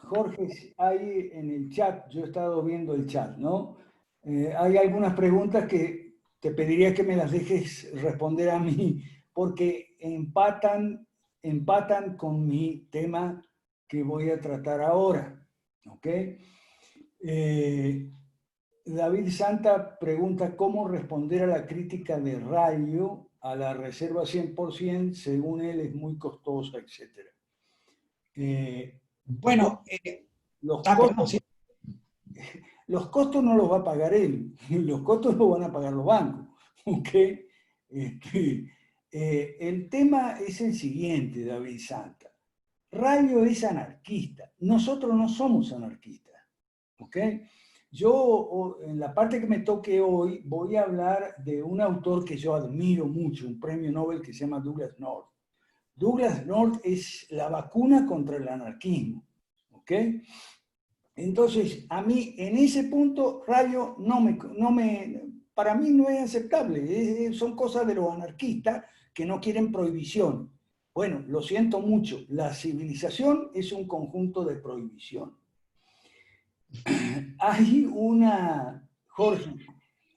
Jorge, hay en el chat, yo he estado viendo el chat, ¿no? Hay algunas preguntas que te pediría que me las dejes responder a mí, porque empatan con mi tema que voy a tratar ahora, ¿ok? David Santa pregunta cómo responder a la crítica de Rayo a la reserva 100%, según él es muy costosa, etc. Bueno, los perdón, costos, sí. los costos no los va a pagar él, los costos los van a pagar los bancos. ¿Okay? El tema es el siguiente, David Santa. Rayo es anarquista, nosotros no somos anarquistas. ¿Okay? Yo, en la parte que me toque hoy, voy a hablar de un autor que yo admiro mucho, un premio Nobel que se llama Douglas North. Douglas North es la vacuna contra el anarquismo. ¿Ok? Entonces, a mí, en ese punto, Rayo para mí no es aceptable. Son cosas de los anarquistas que no quieren prohibición. Bueno, lo siento mucho. La civilización es un conjunto de prohibición. Jorge,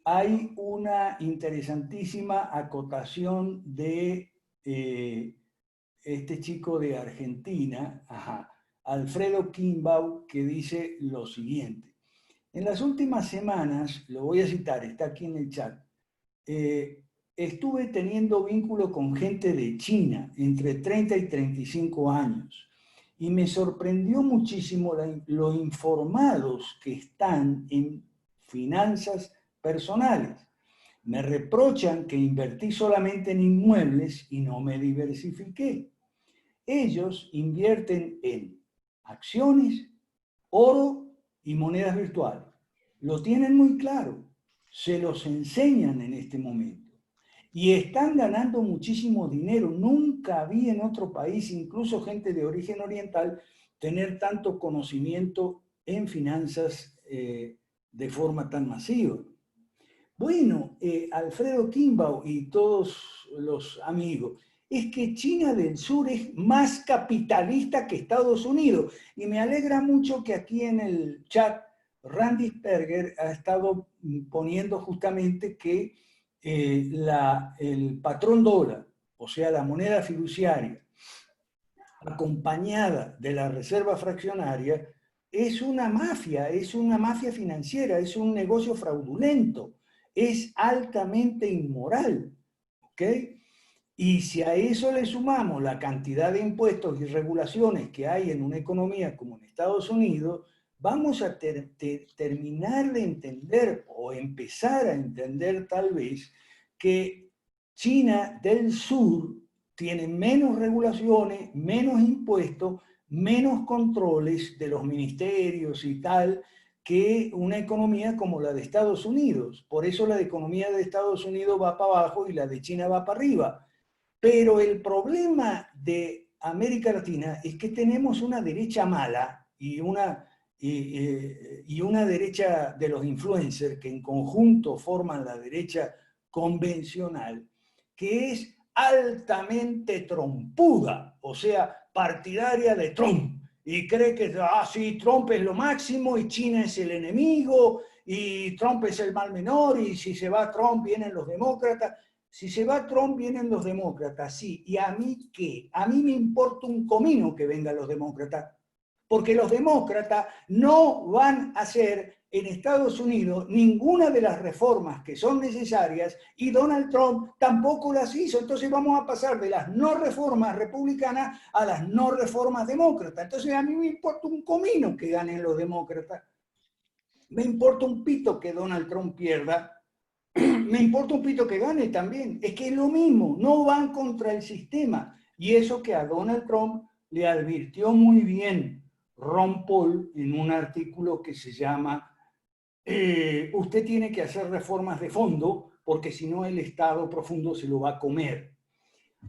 hay una interesantísima acotación de este chico de Argentina, Alfredo Kimbau, que dice lo siguiente. En las últimas semanas, lo voy a citar, está aquí en el chat, estuve teniendo vínculo con gente de China, entre 30 y 35 años, y me sorprendió muchísimo lo informados que están en finanzas personales. Me reprochan que invertí solamente en inmuebles y no me diversifiqué. Ellos invierten en acciones, oro y monedas virtuales. Lo tienen muy claro. Se los enseñan en este momento. Y están ganando muchísimo dinero. Nunca vi en otro país, incluso gente de origen oriental, tener tanto conocimiento en finanzas de forma tan masiva. Bueno, Alfredo Kimbau y todos los amigos, es que China del Sur es más capitalista que Estados Unidos. Y me alegra mucho que aquí en el chat Randy Sperger ha estado poniendo justamente que el patrón dólar, o sea, la moneda fiduciaria, acompañada de la reserva fraccionaria, es una mafia financiera, es un negocio fraudulento, es altamente inmoral, ¿ok? Y si a eso le sumamos la cantidad de impuestos y regulaciones que hay en una economía como en Estados Unidos, vamos a terminar de entender o empezar a entender tal vez que China del Sur tiene menos regulaciones, menos impuestos, menos controles de los ministerios y tal, que una economía como la de Estados Unidos. Por eso la economía de Estados Unidos va para abajo y la de China va para arriba. Pero el problema de América Latina es que tenemos una derecha mala y una derecha de los influencers que en conjunto forman la derecha convencional, que es altamente trompuda, o sea, partidaria de Trump, y cree que, sí, Trump es lo máximo y China es el enemigo y Trump es el mal menor y si se va Trump vienen los demócratas. Si se va Trump, vienen los demócratas, sí. ¿Y a mí qué? A mí me importa un comino que vengan los demócratas. porque los demócratas no van a hacer en Estados Unidos ninguna de las reformas que son necesarias y Donald Trump tampoco las hizo. Entonces vamos a pasar de las no reformas republicanas a las no reformas demócratas. Entonces a mí me importa un comino que ganen los demócratas. Me importa un pito que Donald Trump pierda. Me importa un pito que gane también. Es que es lo mismo, no van contra el sistema. Y eso que a Donald Trump le advirtió muy bien Ron Paul en un artículo que se llama usted tiene que hacer reformas de fondo porque si no el Estado profundo se lo va a comer.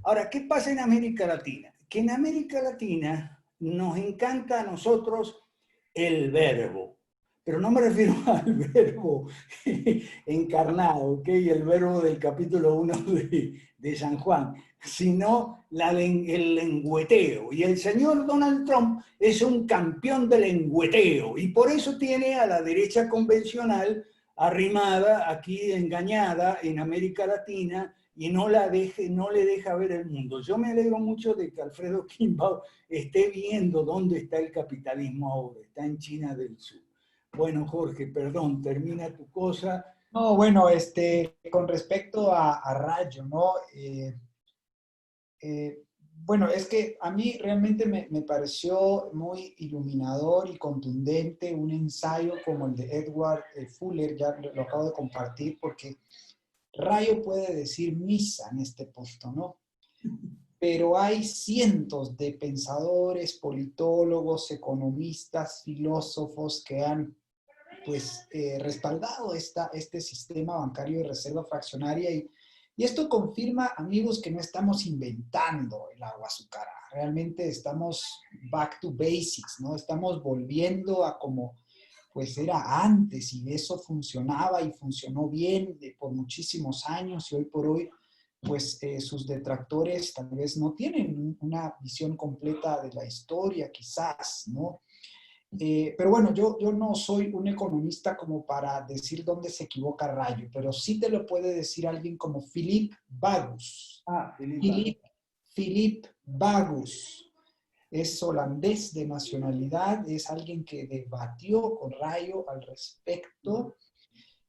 Ahora, ¿qué pasa en América Latina? Que en América Latina nos encanta a nosotros el verbo, pero no me refiero al verbo encarnado, ¿ok? El verbo del capítulo 1 de San Juan, sino el lengüeteo. Y el señor Donald Trump es un campeón del lengüeteo y por eso tiene a la derecha convencional arrimada, aquí engañada en América Latina y no le deja ver el mundo. Yo me alegro mucho de que Alfredo Kimball esté viendo dónde está el capitalismo ahora, está en China del Sur. Bueno, Jorge, perdón, termina tu cosa. No, bueno, con respecto a Rayo, ¿no? Bueno, es que a mí realmente me pareció muy iluminador y contundente un ensayo como el de Edward Fuller, ya lo acabo de compartir, porque Rayo puede decir misa en este punto, ¿no? Pero hay cientos de pensadores, politólogos, economistas, filósofos que han pues respaldado este sistema bancario de reserva fraccionaria y esto confirma, amigos, que no estamos inventando el agua azucarada, realmente estamos back to basics, ¿no? Estamos volviendo a como pues era antes y eso funcionaba y funcionó bien por muchísimos años y hoy por hoy pues sus detractores tal vez no tienen una visión completa de la historia, quizás, ¿no? Pero bueno, yo no soy un economista como para decir dónde se equivoca Rayo, pero sí te lo puede decir alguien como Philip Bagus. Philip Bagus es holandés de nacionalidad, es alguien que debatió con Rayo al respecto.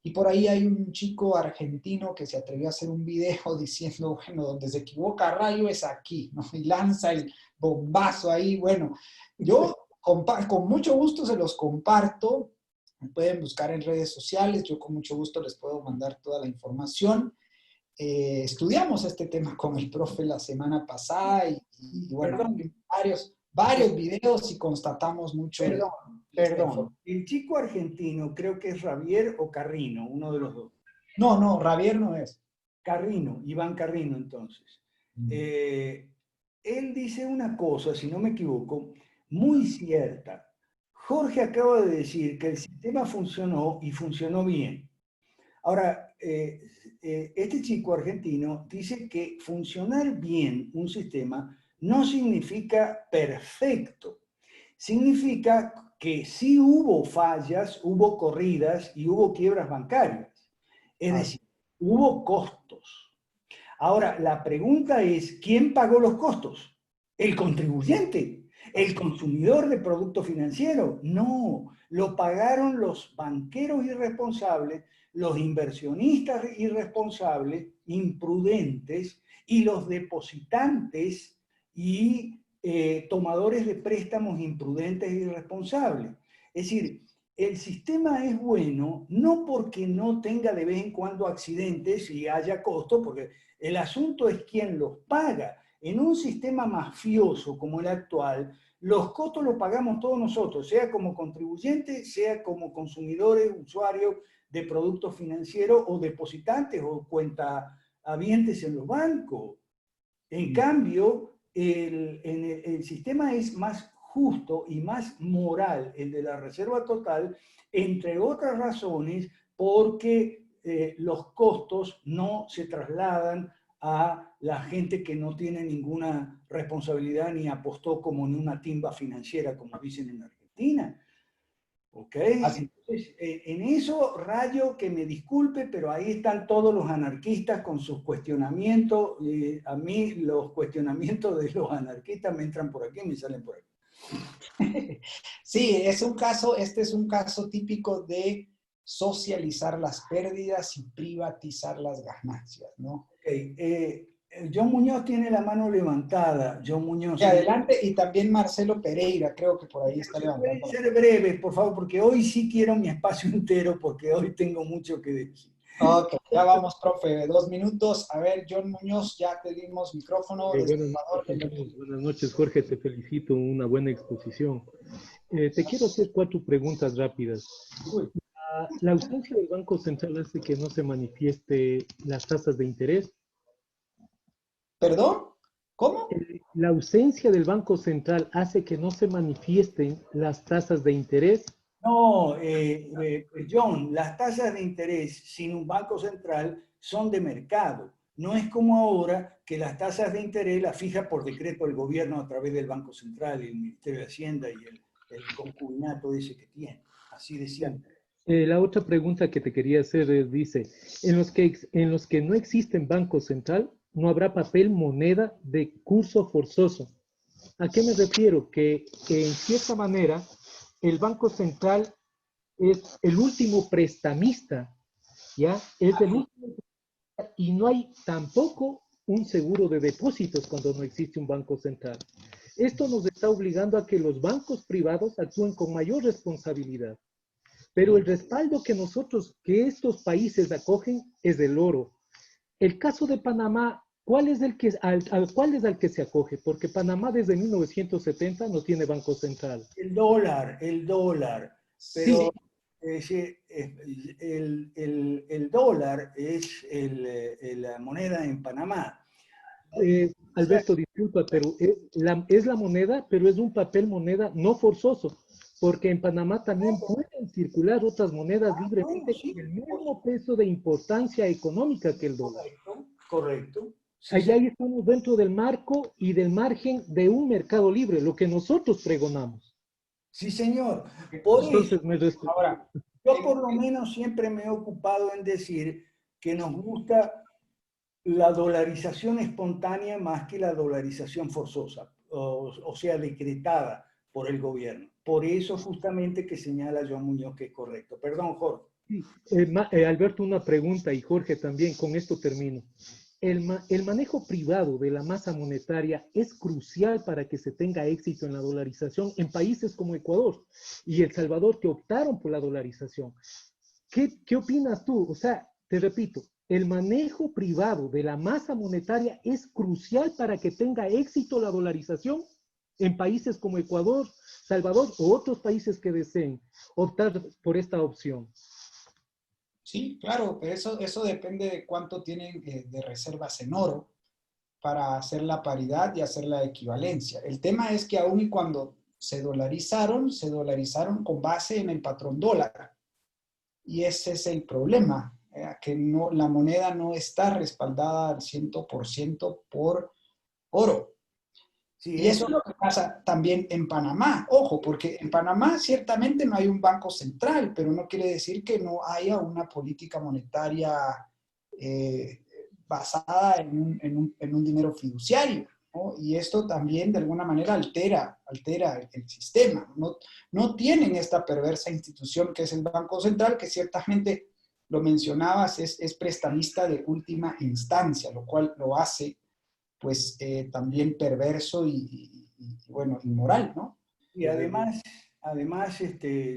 Y por ahí hay un chico argentino que se atrevió a hacer un video diciendo, bueno, donde se equivoca Rayo es aquí, ¿no? Y lanza el bombazo ahí. Bueno, yo con mucho gusto se los comparto. Me pueden buscar en redes sociales. Yo con mucho gusto les puedo mandar toda la información. Estudiamos este tema con el profe la semana pasada y bueno, varios videos y constatamos mucho. Perdón. El chico argentino creo que es Javier o Carrino, uno de los dos. No, Javier no es. Carrino, Iván Carrino entonces. Él dice una cosa, si no me equivoco, muy cierta. Jorge acaba de decir que el sistema funcionó y funcionó bien. Ahora, este chico argentino dice que funcionar bien un sistema no significa perfecto. Significa que sí hubo fallas, hubo corridas y hubo quiebras bancarias. Es decir, hubo costos. Ahora, la pregunta es, ¿quién pagó los costos? ¿El contribuyente? ¿El consumidor de producto financiero? No, lo pagaron los banqueros irresponsables, los inversionistas irresponsables, imprudentes, y los depositantes y tomadores de préstamos imprudentes e irresponsables. Es decir, el sistema es bueno no porque no tenga de vez en cuando accidentes y haya costos, porque el asunto es quién los paga. En un sistema mafioso como el actual, los costos los pagamos todos nosotros, sea como contribuyentes, sea como consumidores, usuarios de productos financieros o depositantes o cuentahabientes en los bancos. En cambio, el sistema es más justo y más moral, el de la reserva total, entre otras razones, porque los costos no se trasladan a la gente que no tiene ninguna responsabilidad ni apostó como en una timba financiera, como dicen en Argentina. ¿Ok? Entonces, en eso, Rayo, que me disculpe, pero ahí están todos los anarquistas con sus cuestionamientos. A mí los cuestionamientos de los anarquistas me entran por aquí y me salen por aquí. Sí, es un caso, este es un caso típico de socializar las pérdidas y privatizar las ganancias, ¿no? Ok, John Muñoz tiene la mano levantada. John Muñoz, Y adelante, y también Marcelo Pereira, creo que por ahí está si pueden levantando. ser breves, por favor, porque hoy sí quiero mi espacio entero, porque hoy tengo mucho que decir. Ok, ya vamos, profe, 2 minutos. A ver, John Muñoz, ya te dimos micrófono desde Buenas Ecuador. noches, buenas noches, Jorge, te felicito, una buena exposición. Te quiero hacer 4 preguntas rápidas. Uy, La ausencia del Banco Central hace que no se manifieste las tasas de interés. ¿Perdón? ¿Cómo? La ausencia del Banco Central hace que no se manifiesten las tasas de interés. No, John, las tasas de interés sin un banco central son de mercado. No es como ahora que las tasas de interés las fija por decreto el gobierno a través del Banco Central y el Ministerio de Hacienda y el concubinato ese que tiene. Así de Ya. simple. La otra pregunta que te quería hacer dice, en los que no existen Banco Central, no habrá papel moneda de curso forzoso. ¿A qué me refiero? Que en cierta manera el Banco Central es el último prestamista, ¿ya? Es el último, y no hay tampoco un seguro de depósitos cuando no existe un Banco Central. Esto nos está obligando a que los bancos privados actúen con mayor responsabilidad. Pero el respaldo que estos países acogen es del oro. El caso de Panamá, ¿cuál es al que se acoge? Porque Panamá desde 1970 no tiene banco central. El dólar, Sí, pero el dólar es la moneda en Panamá. Alberto, disculpa, pero es la moneda, pero es un papel moneda no forzoso, porque en Panamá también pueden circular otras monedas Bueno, libremente con sí, el mismo peso de importancia económica que el dólar. correcto, correcto. Sí, Allá estamos dentro del marco y del margen de un mercado libre, lo que nosotros pregonamos. sí, señor. Por eso, Entonces, me respeto. ahora, yo por lo menos siempre me he ocupado en decir que nos gusta la dolarización espontánea más que la dolarización forzosa, o sea, decretada por el gobierno. Por eso justamente que señala Joan Muñoz que es correcto. Perdón, Jorge. Sí, Alberto, una pregunta y Jorge también, con esto termino. El manejo privado de la masa monetaria es crucial para que se tenga éxito en la dolarización en países como Ecuador y El Salvador que optaron por la dolarización. ¿Qué opinas tú? O sea, te repito, el manejo privado de la masa monetaria es crucial para que tenga éxito la dolarización en países como Ecuador, Salvador o otros países que deseen optar por esta opción. sí, claro, pero eso depende de cuánto tienen de reservas en oro para hacer la paridad y hacer la equivalencia. El tema es que aún y cuando se dolarizaron con base en el patrón dólar. Y ese es el problema, que no, la moneda no está respaldada al 100% por oro. Sí, Y eso es lo que pasa también en Panamá. Ojo, porque en Panamá ciertamente no hay un banco central, pero no quiere decir que no haya una política monetaria eh, basada en un dinero fiduciario, ¿no? Y esto también de alguna manera altera el sistema. No tienen esta perversa institución que es el Banco Central, que ciertamente, lo mencionabas, es prestamista de última instancia, lo cual lo hace pues también perverso bueno, inmoral, ¿no? y además,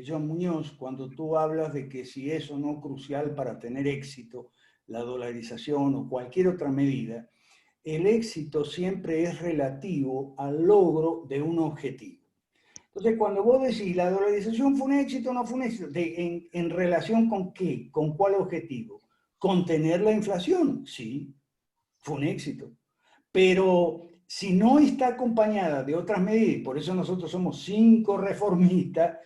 John Muñoz, cuando tú hablas de que si eso no es crucial para tener éxito, la dolarización o cualquier otra medida, el éxito siempre es relativo al logro de un objetivo. Entonces, cuando vos decís la dolarización fue un éxito o no fue un éxito, en relación con qué, con cuál objetivo, contener la inflación, sí, fue un éxito. Pero si no está acompañada de otras medidas, por eso nosotros somos 5 reformistas,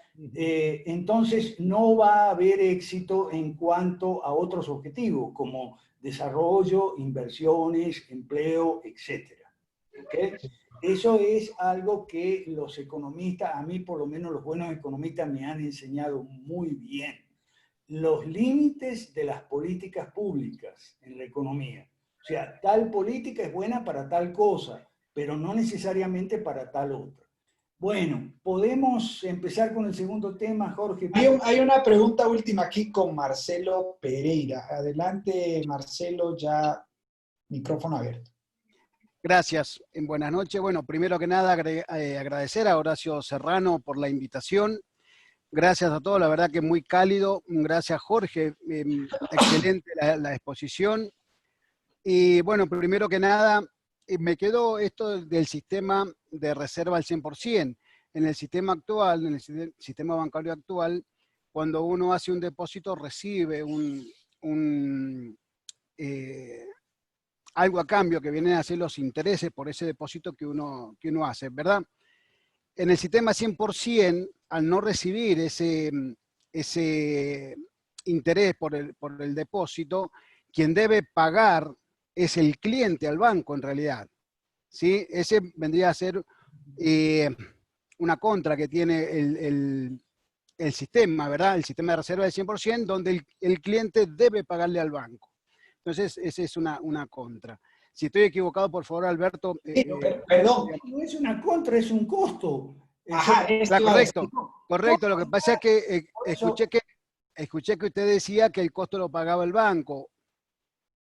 entonces no va a haber éxito en cuanto a otros objetivos, como desarrollo, inversiones, empleo, etcétera. ¿Okay? Eso es algo que los economistas, a mí por lo menos los buenos economistas me han enseñado muy bien. Los límites de las políticas públicas en la economía. O sea, tal política es buena para tal cosa, pero no necesariamente para tal otra. Bueno, podemos empezar con el segundo tema, Jorge. Hay una pregunta última aquí con Marcelo Pereira. Adelante, Marcelo, ya micrófono abierto. Gracias. Buenas noches. Bueno, primero que nada agradecer a Horacio Serrano por la invitación. Gracias a todos, la verdad que muy cálido. Gracias, Jorge. Excelente la exposición. Y bueno, primero que nada, me quedó esto del sistema de reserva al 100%. En el sistema actual, en el sistema bancario actual, cuando uno hace un depósito, recibe algo a cambio que vienen a ser los intereses por ese depósito que uno hace, ¿verdad? En el sistema 100%, al no recibir ese interés por el depósito, quien debe pagar es el cliente al banco en realidad. ¿Sí? Ese vendría a ser una contra que tiene el sistema, ¿verdad? El sistema de reserva del 100%, donde el cliente debe pagarle al banco. Entonces, esa es una contra. Si estoy equivocado, por favor, Alberto. Perdón. No es una contra, es un costo. Ajá, correcto. Lo que pasa es que escuché que usted decía que el costo lo pagaba el banco.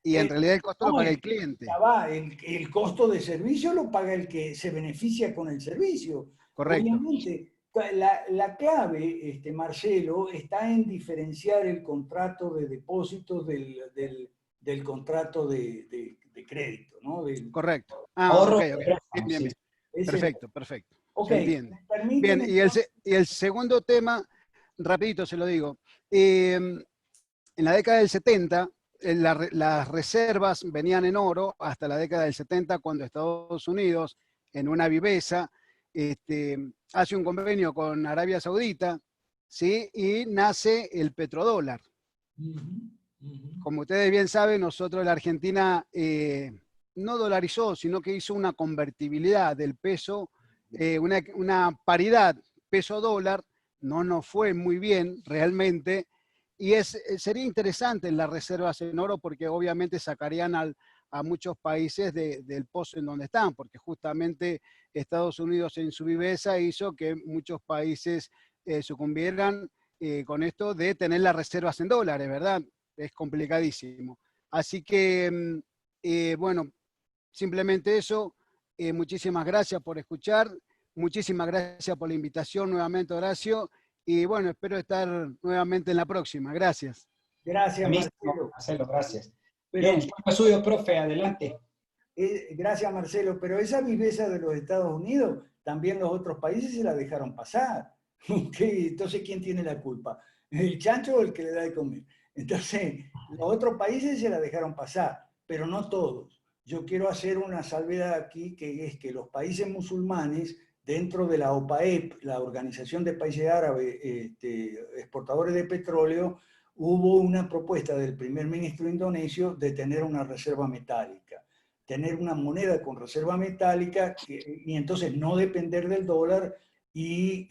Y en realidad el costo lo paga el cliente. El costo de servicio lo paga el que se beneficia con el servicio. Correcto. Obviamente, la clave, Marcelo, está en diferenciar el contrato de depósitos del contrato de crédito, ¿no? Correcto. Ahorro. Okay. Bien. Perfecto. Okay. Se entiende. Bien, y el segundo tema, rapidito se lo digo. En la década del 70, las reservas venían en oro hasta la década del 70, cuando Estados Unidos, en una viveza, hace un convenio con Arabia Saudita, ¿sí? Y nace el petrodólar. Como ustedes bien saben, nosotros la Argentina no dolarizó, sino que hizo una convertibilidad del peso, una paridad peso-dólar. No nos fue muy bien realmente. Y sería interesante en las reservas en oro, porque obviamente sacarían a muchos países del pozo en donde están, porque justamente Estados Unidos en su viveza hizo que muchos países sucumbieran con esto de tener las reservas en dólares, ¿verdad? Es complicadísimo. Así que, bueno, simplemente eso. Muchísimas gracias por escuchar. Muchísimas gracias por la invitación nuevamente, Horacio. Y bueno, espero estar nuevamente en la próxima. Gracias. Gracias, Marcelo. Marcelo, gracias. Bien, es suyo, profe, adelante. Gracias, Marcelo. Pero esa viveza de los Estados Unidos, también los otros países se la dejaron pasar. Entonces, ¿quién tiene la culpa? ¿El chancho o el que le da de comer? Entonces, los otros países se la dejaron pasar, pero no todos. Yo quiero hacer una salvedad aquí, que es que los países musulmanes, dentro de la OPAEP, la Organización de Países Árabes Exportadores de Petróleo, hubo una propuesta del primer ministro indonesio de tener una reserva metálica, tener una moneda con reserva metálica y entonces no depender del dólar, y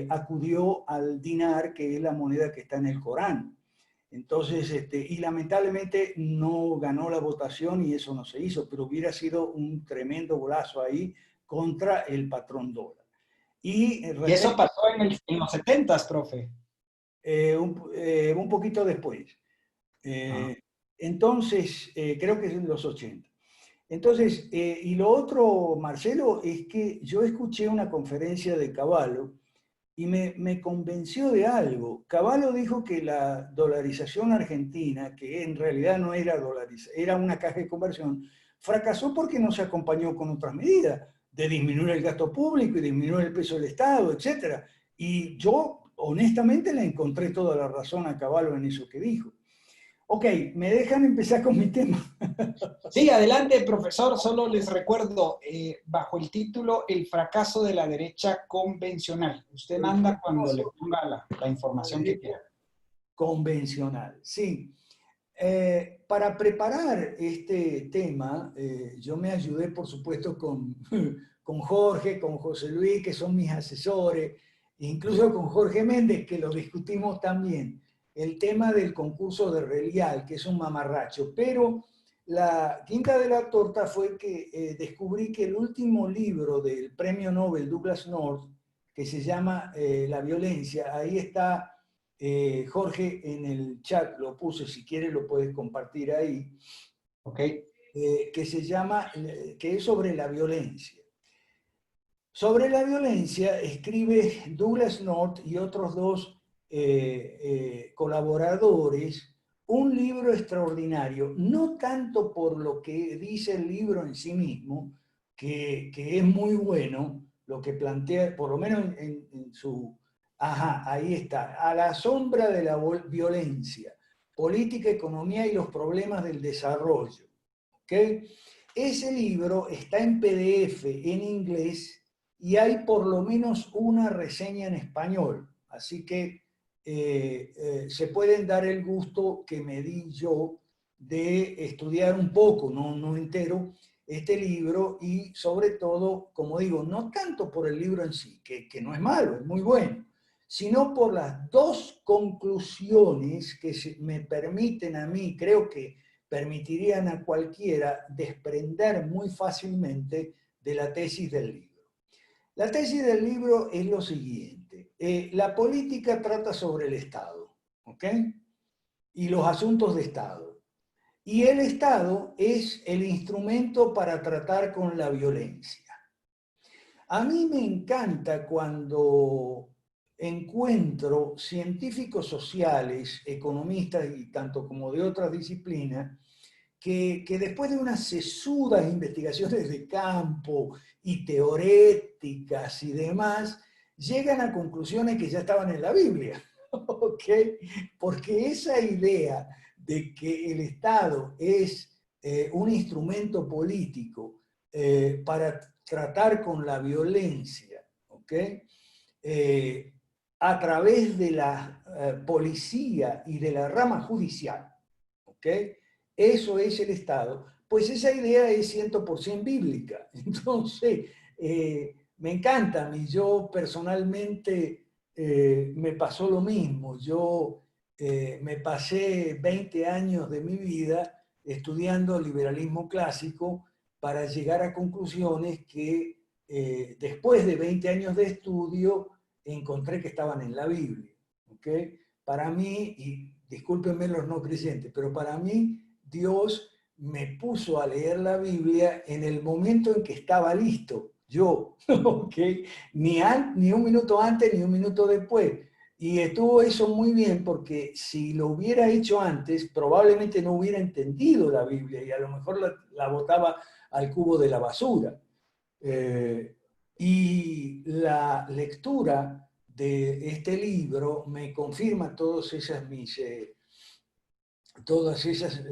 acudió al dinar, que es la moneda que está en el Corán. Entonces, y lamentablemente no ganó la votación y eso no se hizo, pero hubiera sido un tremendo golazo ahí contra el patrón dólar. Y eso pasó en los 70s, profe. Un poquito después. Entonces, creo que es en los 80. Entonces, y lo otro, Marcelo, es que yo escuché una conferencia de Cavallo y me convenció de algo. Cavallo dijo que la dolarización argentina, que en realidad no era dolarización, era una caja de conversión, fracasó porque no se acompañó con otras medidas de disminuir el gasto público y disminuir el peso del Estado, etc. Y yo, honestamente, le encontré toda la razón a Cavallo en eso que dijo. Ok, ¿me dejan empezar con mi tema? Sí, adelante, profesor. Solo les recuerdo, bajo el título El fracaso de la derecha convencional. Usted manda cuando le ponga la información que quiera. Convencional, sí. Para preparar este tema, yo me ayudé, por supuesto, con Jorge, con José Luis, que son mis asesores, incluso con Jorge Méndez, que lo discutimos también, el tema del concurso de Relial, que es un mamarracho. Pero la quinta de la torta fue que descubrí que el último libro del premio Nobel Douglas North, que se llama La violencia. Ahí está Jorge en el chat, lo puse, si quieres lo puedes compartir ahí. Ok. Que se llama, que es sobre la violencia. Sobre la violencia escribe Douglas North y otros dos colaboradores un libro extraordinario, no tanto por lo que dice el libro en sí mismo, que es muy bueno, lo que plantea, por lo menos en su... Ajá, ahí está, A la sombra de la violencia, política, economía y los problemas del desarrollo. ¿Okay? Ese libro está en PDF en inglés y hay por lo menos una reseña en español. Así que se pueden dar el gusto que me di yo de estudiar un poco, no entero, este libro y sobre todo, como digo, no tanto por el libro en sí, que no es malo, es muy bueno, sino por las dos conclusiones que me permiten a mí, creo que permitirían a cualquiera desprender muy fácilmente de la tesis del libro. La tesis del libro es lo siguiente. La política trata sobre el Estado, ¿ok? Y los asuntos de Estado. Y el Estado es el instrumento para tratar con la violencia. A mí me encanta cuando encuentro científicos sociales, economistas y tanto como de otras disciplinas, que después de unas sesudas investigaciones de campo y teoréticas y demás, llegan a conclusiones que ya estaban en la Biblia, ¿ok? Porque esa idea de que el Estado es un instrumento político para tratar con la violencia, ¿ok? A través de la policía y de la rama judicial, ¿ok? Eso es el Estado, pues esa idea es 100% bíblica. Entonces, me encanta, a mí yo personalmente me pasó lo mismo. Yo me pasé 20 años de mi vida estudiando liberalismo clásico para llegar a conclusiones que después de 20 años de estudio encontré que estaban en la Biblia. ¿Okay? Para mí, y discúlpenme los no creyentes, pero para mí Dios me puso a leer la Biblia en el momento en que estaba listo, yo, ¿ok? Ni un minuto antes ni un minuto después. Y estuvo eso muy bien porque si lo hubiera hecho antes, probablemente no hubiera entendido la Biblia y a lo mejor la botaba al cubo de la basura. Y la lectura de este libro me confirma todas esas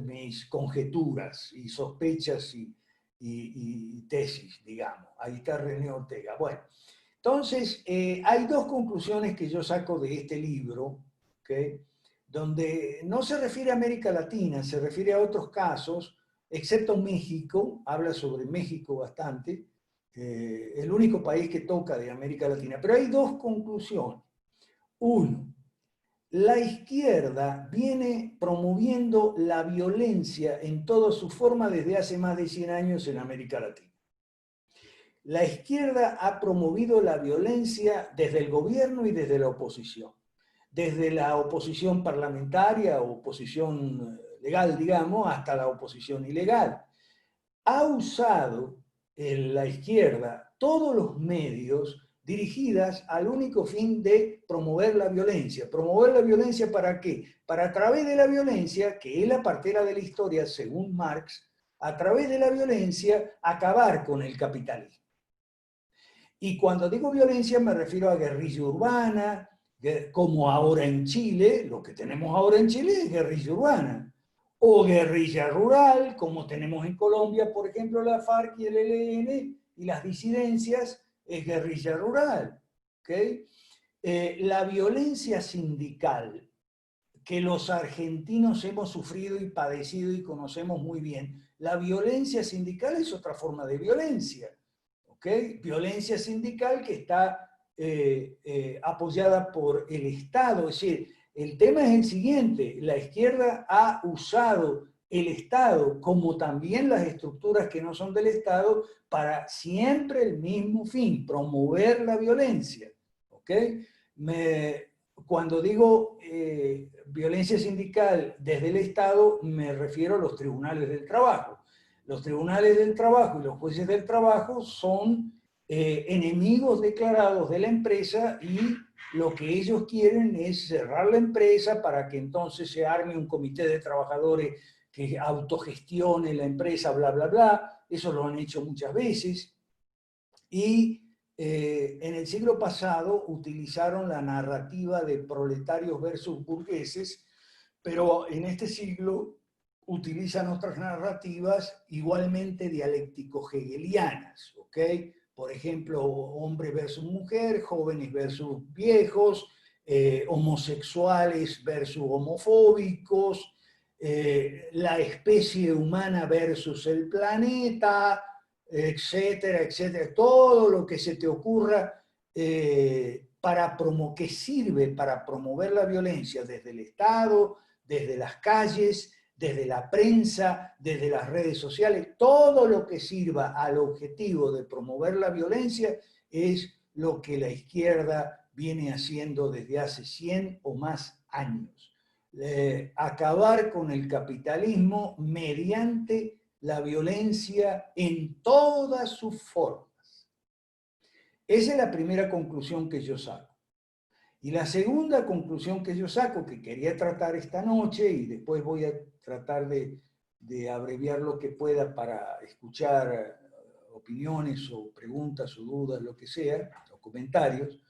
mis conjeturas y sospechas y tesis, digamos. Ahí está René Ortega. Bueno, entonces hay dos conclusiones que yo saco de este libro, ¿okay? Donde no se refiere a América Latina, se refiere a otros casos, excepto México, habla sobre México bastante, el único país que toca de América Latina. Pero hay dos conclusiones. Uno, la izquierda viene promoviendo la violencia en toda su forma desde hace más de 100 años en América Latina. La izquierda ha promovido la violencia desde el gobierno y desde la oposición. Desde la oposición parlamentaria o oposición legal, digamos, hasta la oposición ilegal. Ha usado la izquierda todos los medios dirigidas al único fin de promover la violencia. ¿Promover la violencia para qué? Para a través de la violencia, que es la partera de la historia según Marx, a través de la violencia acabar con el capitalismo. Y cuando digo violencia me refiero a guerrilla urbana, como ahora en Chile, lo que tenemos ahora en Chile es guerrilla urbana. O guerrilla rural, como tenemos en Colombia, por ejemplo, la FARC y el ELN, y las disidencias, es guerrilla rural. ¿Okay? La violencia sindical, que los argentinos hemos sufrido y padecido y conocemos muy bien, la violencia sindical es otra forma de violencia. ¿Okay? Violencia sindical que está apoyada por el Estado, es decir, el tema es el siguiente, la izquierda ha usado el Estado, como también las estructuras que no son del Estado, para siempre el mismo fin, promover la violencia. ¿ok? Cuando digo violencia sindical desde el Estado, me refiero a los tribunales del trabajo. Los tribunales del trabajo y los jueces del trabajo son enemigos declarados de la empresa y lo que ellos quieren es cerrar la empresa para que entonces se arme un comité de trabajadores que autogestione la empresa, bla, bla, bla. Eso lo han hecho muchas veces. Y en el siglo pasado utilizaron la narrativa de proletarios versus burgueses, pero en este siglo utilizan otras narrativas igualmente dialéctico-hegelianas, ¿ok? Por ejemplo, hombre versus mujer, jóvenes versus viejos, homosexuales versus homofóbicos, la especie humana versus el planeta, etcétera, etcétera. Todo lo que se te ocurra que sirve para promover la violencia desde el Estado, desde las calles, desde la prensa, desde las redes sociales, todo lo que sirva al objetivo de promover la violencia es lo que la izquierda viene haciendo desde hace 100 o más años. Acabar con el capitalismo mediante la violencia en todas sus formas. Esa es la primera conclusión que yo saco. Y la segunda conclusión que yo saco, que quería tratar esta noche, y después voy a tratar de abreviar lo que pueda para escuchar opiniones o preguntas o dudas, lo que sea, o comentarios.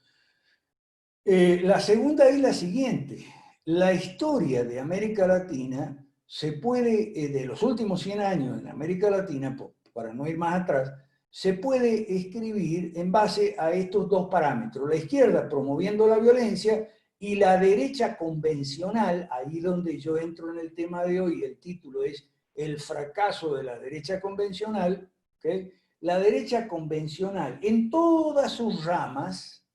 La segunda es la siguiente. La historia de América Latina se puede, de los últimos 100 años en América Latina, para no ir más atrás, se puede escribir en base a estos dos parámetros. La izquierda promoviendo la violencia y la derecha convencional, ahí donde yo entro en el tema de hoy, el título es El fracaso de la derecha convencional, ¿okay? La derecha convencional en todas sus ramas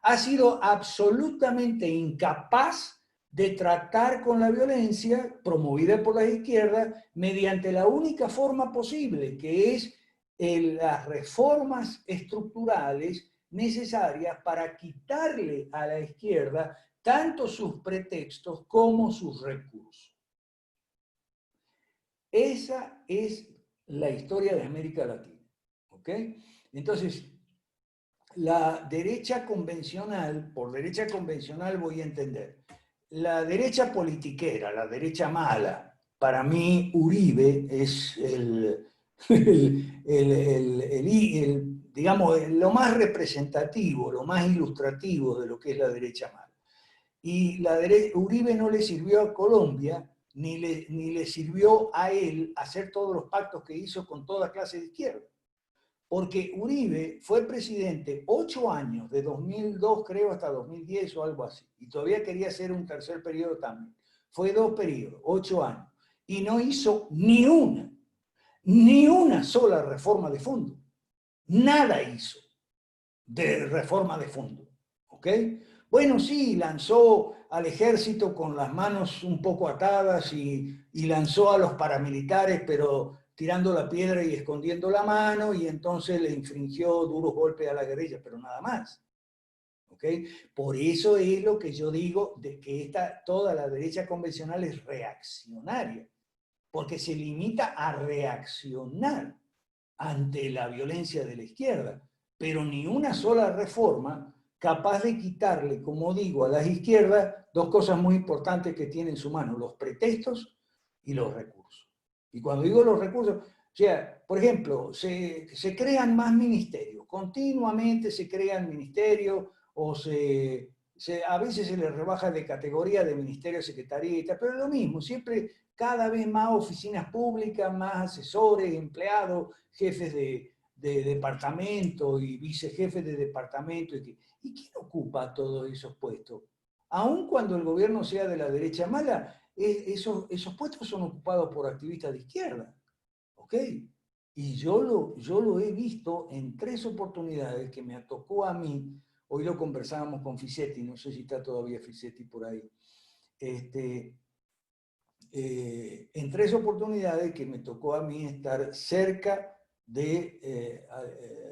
ha sido absolutamente incapaz de tratar con la violencia promovida por la izquierda mediante la única forma posible, que es las reformas estructurales necesarias para quitarle a la izquierda tanto sus pretextos como sus recursos. Esa es la historia de América Latina, ¿ok? Entonces, la derecha convencional, por derecha convencional voy a entender, la derecha politiquera, la derecha mala, para mí Uribe es digamos, lo más representativo, lo más ilustrativo de lo que es la derecha mala. Y Uribe no le sirvió a Colombia, ni le sirvió a él hacer todos los pactos que hizo con toda clase de izquierda. Porque Uribe fue presidente 8 años, de 2002 creo hasta 2010 o algo así, y todavía quería hacer un tercer periodo también. Fue 2 periodos, 8 años, y no hizo ni una sola reforma de fondo. Nada hizo de reforma de fondo, ¿ok? Bueno, sí, lanzó al ejército con las manos un poco atadas y lanzó a los paramilitares, pero tirando la piedra y escondiendo la mano, y entonces le infringió duros golpes a la guerrilla, pero nada más. ¿Ok? Por eso es lo que yo digo de que toda la derecha convencional es reaccionaria, porque se limita a reaccionar ante la violencia de la izquierda, pero ni una sola reforma capaz de quitarle, como digo, a las izquierdas dos cosas muy importantes que tiene en su mano, los pretextos y los recursos. Y cuando digo los recursos, o sea, por ejemplo, se crean más ministerios, continuamente se crean ministerios o a veces se les rebaja de categoría de ministerio a secretaría y tal, pero es lo mismo, siempre cada vez más oficinas públicas, más asesores, empleados, jefes de departamento y vicejefes de departamento. ¿Y quién ocupa todos esos puestos? Aun cuando el gobierno sea de la derecha mala, esos puestos son ocupados por activistas de izquierda. ¿Ok? Y yo lo he visto en 3 oportunidades que me tocó a mí. Hoy lo conversábamos con Fisetti, no sé si está todavía Fisetti por ahí. En 3 oportunidades que me tocó a mí estar cerca de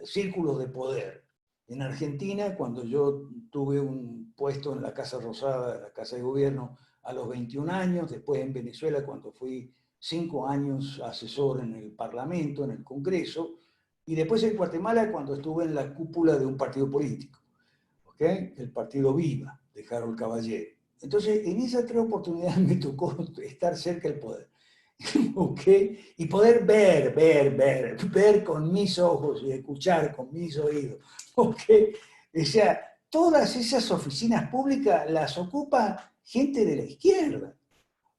círculos de poder, En Argentina, cuando yo tuve un puesto en la Casa Rosada, la Casa de Gobierno, a los 21 años, después en Venezuela, cuando fui 5 años asesor en el Parlamento, en el Congreso, y después en Guatemala, cuando estuve en la cúpula de un partido político, ¿okay? El partido Viva, de Harold Caballero. Entonces, en esas 3 oportunidades me tocó estar cerca del poder. ¿Okay? Y poder ver con mis ojos y escuchar con mis oídos. ¿Okay? O sea, todas esas oficinas públicas las ocupa gente de la izquierda.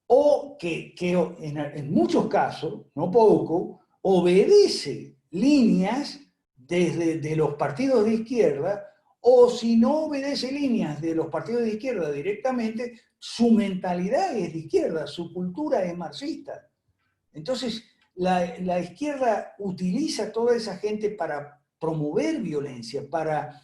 O que en muchos casos, no poco, obedece líneas desde de los partidos de izquierda, o si no obedece líneas de los partidos de izquierda directamente, su mentalidad es de izquierda, su cultura es marxista. Entonces, la izquierda utiliza toda esa gente para promover violencia, para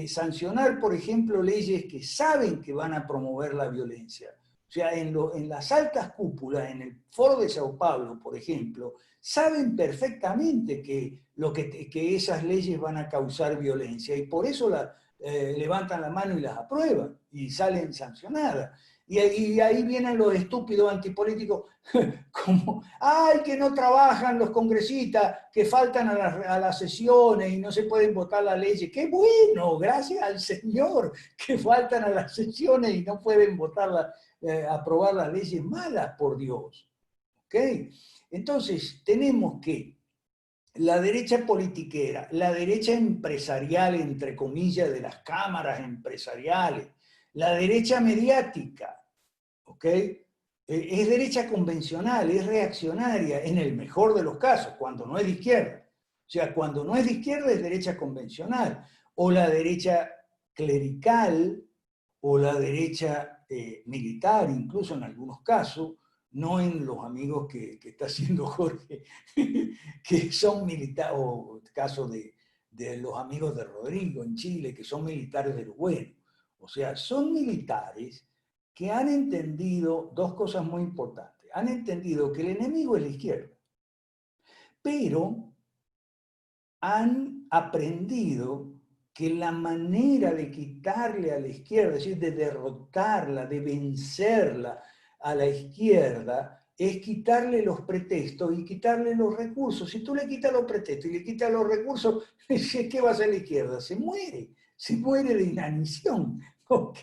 sancionar, por ejemplo, leyes que saben que van a promover la violencia. O sea, en las altas cúpulas, en el Foro de Sao Paulo, por ejemplo, saben perfectamente que esas leyes van a causar violencia y por eso levantan la mano y las aprueban y salen sancionadas. Y ahí vienen los estúpidos antipolíticos como, ay, que no trabajan los congresistas, que faltan a las sesiones y no se pueden votar las leyes. ¡Qué bueno! Gracias al Señor que faltan a las sesiones y no pueden votar aprobar las leyes malas, por Dios. ¿Ok? Entonces, tenemos que la derecha politiquera, la derecha empresarial, entre comillas, de las cámaras empresariales, la derecha mediática, ¿ok? Es derecha convencional, es reaccionaria, en el mejor de los casos, cuando no es de izquierda. O sea, cuando no es de izquierda es derecha convencional, o la derecha clerical, o la derecha militar, incluso en algunos casos, no en los amigos que está haciendo Jorge, que son militares, o el caso de los amigos de Rodrigo en Chile, que son militares de lo bueno. O sea, son militares que han entendido 2 cosas muy importantes. Han entendido que el enemigo es la izquierda, pero han aprendido que la manera de quitarle a la izquierda, es decir, de derrotarla, de vencerla a la izquierda, es quitarle los pretextos y quitarle los recursos. Si tú le quitas los pretextos y le quitas los recursos, ¿qué va a hacer la izquierda? Se muere de inanición, ¿ok?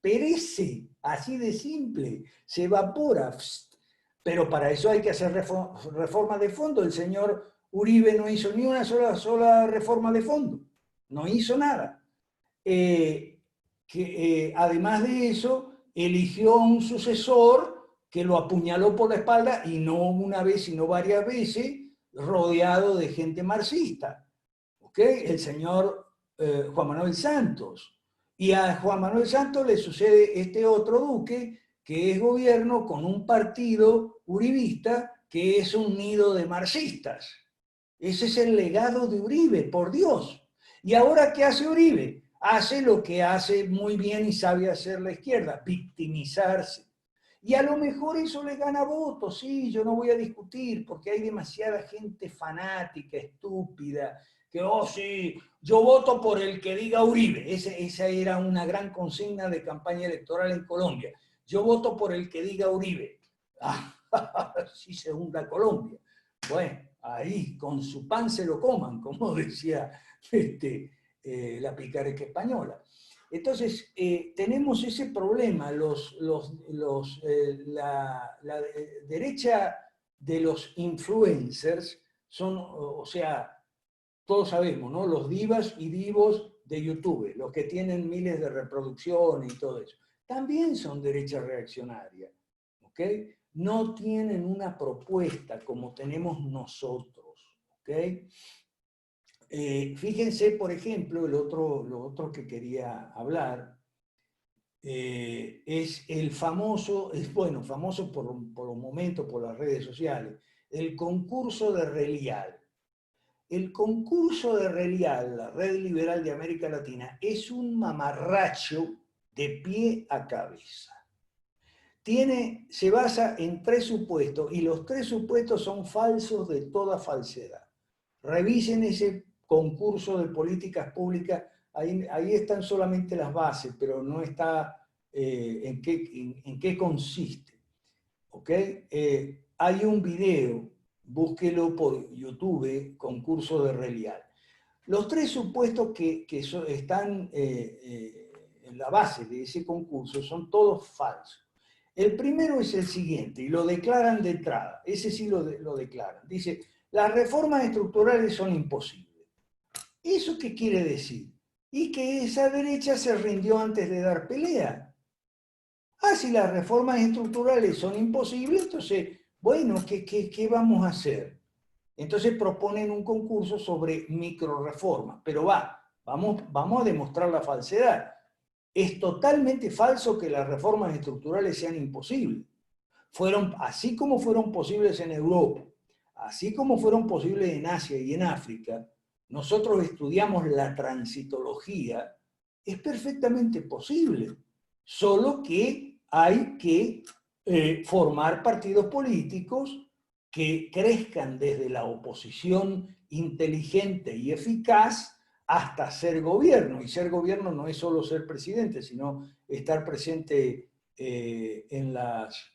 Perece, así de simple, se evapora. Pero para eso hay que hacer reformas de fondo. El señor Uribe no hizo ni una sola reforma de fondo, no hizo nada. Además de eso, eligió un sucesor que lo apuñaló por la espalda, y no una vez, sino varias veces, rodeado de gente marxista. ¿Okay? El señor Juan Manuel Santos. Y a Juan Manuel Santos le sucede este otro duque, que es gobierno con un partido uribista que es un nido de marxistas. Ese es el legado de Uribe, por Dios. ¿Y ahora qué hace Uribe? Hace lo que hace muy bien y sabe hacer la izquierda, victimizarse. Y a lo mejor eso le gana votos, sí, yo no voy a discutir, porque hay demasiada gente fanática, estúpida, que, oh sí, yo voto por el que diga Uribe. Esa era una gran consigna de campaña electoral en Colombia. Yo voto por el que diga Uribe. Sí se hunda Colombia. Bueno, ahí con su pan se lo coman, como decía la picaresca española. Entonces, tenemos ese problema. La derecha de los influencers son, o sea, todos sabemos, ¿no? Los divas y divos de YouTube, los que tienen miles de reproducciones y todo eso, también son derecha reaccionaria, ¿ok? No tienen una propuesta como tenemos nosotros, ¿ok? Fíjense, por ejemplo, lo otro que quería hablar es el famoso, famoso por los momentos, por las redes sociales, el concurso de Relial. El concurso de Relial, la Red Liberal de América Latina, es un mamarracho de pie a cabeza. Se basa en 3 supuestos, y los 3 supuestos son falsos de toda falsedad. Revisen ese concurso de políticas públicas ahí están solamente las bases, pero no está en qué consiste. ¿Ok? Hay un video, búsquelo por YouTube, concurso de Relial. Los tres supuestos que están en la base de ese concurso son todos falsos. El primero es el siguiente, y lo declaran de entrada, ese sí lo declaran. Dice, las reformas estructurales son imposibles. ¿Eso qué quiere decir? Y que esa derecha se rindió antes de dar pelea. Ah, si las reformas estructurales son imposibles, entonces, bueno, ¿qué vamos a hacer? Entonces proponen un concurso sobre microreformas, pero vamos a demostrar la falsedad. Es totalmente falso que las reformas estructurales sean imposibles. Así como fueron posibles en Europa, así como fueron posibles en Asia y en África, nosotros estudiamos la transitología, es perfectamente posible, solo que hay que formar partidos políticos que crezcan desde la oposición inteligente y eficaz hasta ser gobierno. Y ser gobierno no es solo ser presidente, sino estar presente en las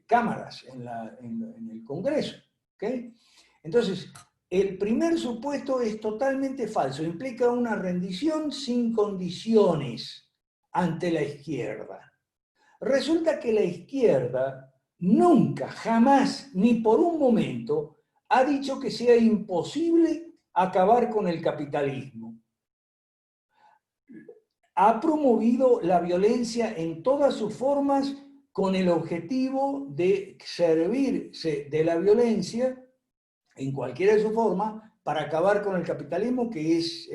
cámaras, en el Congreso. ¿Okay? Entonces, el primer supuesto es totalmente falso, implica una rendición sin condiciones ante la izquierda. Resulta que la izquierda nunca, jamás, ni por un momento, ha dicho que sea imposible acabar con el capitalismo. Ha promovido la violencia en todas sus formas con el objetivo de servirse de la violencia en cualquiera de sus formas para acabar con el capitalismo, que es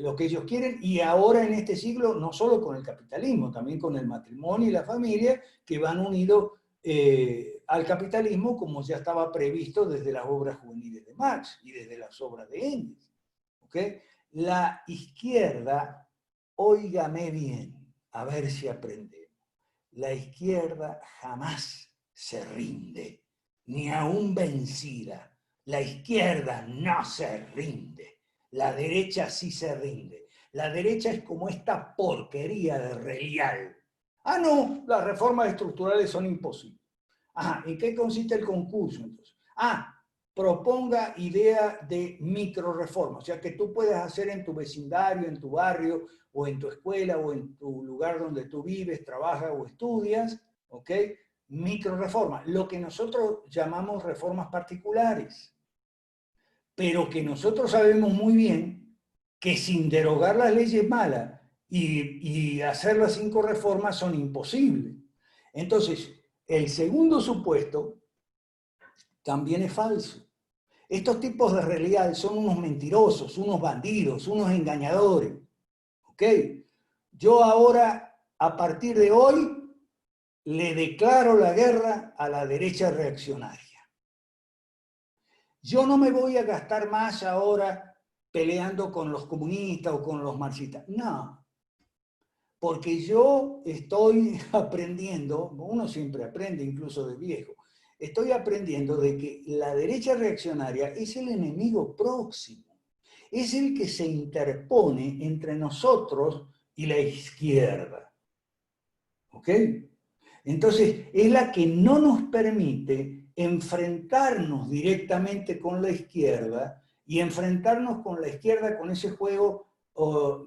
lo que ellos quieren, y ahora en este siglo no solo con el capitalismo, también con el matrimonio y la familia, que van unidos al capitalismo, como ya estaba previsto desde las obras juveniles de Marx y desde las obras de Engels. ¿Okay? La izquierda, óigame bien, a ver si aprendemos, la izquierda jamás se rinde, ni aún vencida. La izquierda no se rinde, la derecha sí se rinde. La derecha es como esta porquería de Relial. Ah, no, las reformas estructurales son imposibles. Ajá, ¿en qué consiste el concurso entonces? Proponga idea de microreforma, o sea, que tú puedas hacer en tu vecindario, en tu barrio, o en tu escuela, o en tu lugar donde tú vives, trabajas o estudias, ¿ok? Microreforma, lo que nosotros llamamos reformas particulares, pero que nosotros sabemos muy bien que sin derogar las leyes malas y hacer las 5 reformas son imposibles. Entonces, el segundo supuesto también es falso. Estos tipos de realidad son unos mentirosos, unos bandidos, unos engañadores. ¿Ok? Yo ahora, a partir de hoy, le declaro la guerra a la derecha reaccionaria. Yo no me voy a gastar más ahora peleando con los comunistas o con los marxistas. No. Porque yo estoy aprendiendo, uno siempre aprende incluso de viejo, estoy aprendiendo de que la derecha reaccionaria es el enemigo próximo, es el que se interpone entre nosotros y la izquierda. ¿Ok? Entonces, es la que no nos permite enfrentarnos directamente con la izquierda y enfrentarnos con la izquierda con ese juego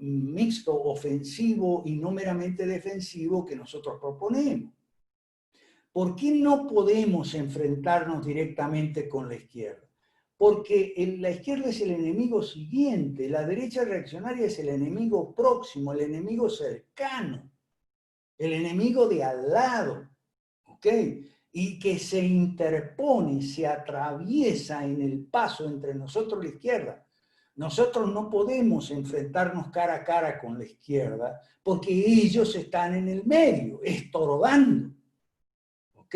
mixto, ofensivo y no meramente defensivo que nosotros proponemos. ¿Por qué no podemos enfrentarnos directamente con la izquierda? Porque la izquierda es el enemigo siguiente, la derecha reaccionaria es el enemigo próximo, el enemigo cercano, el enemigo de al lado, ¿ok? Y que se interpone, se atraviesa en el paso entre nosotros y la izquierda. Nosotros no podemos enfrentarnos cara a cara con la izquierda porque ellos están en el medio, estorbando. ¿Ok?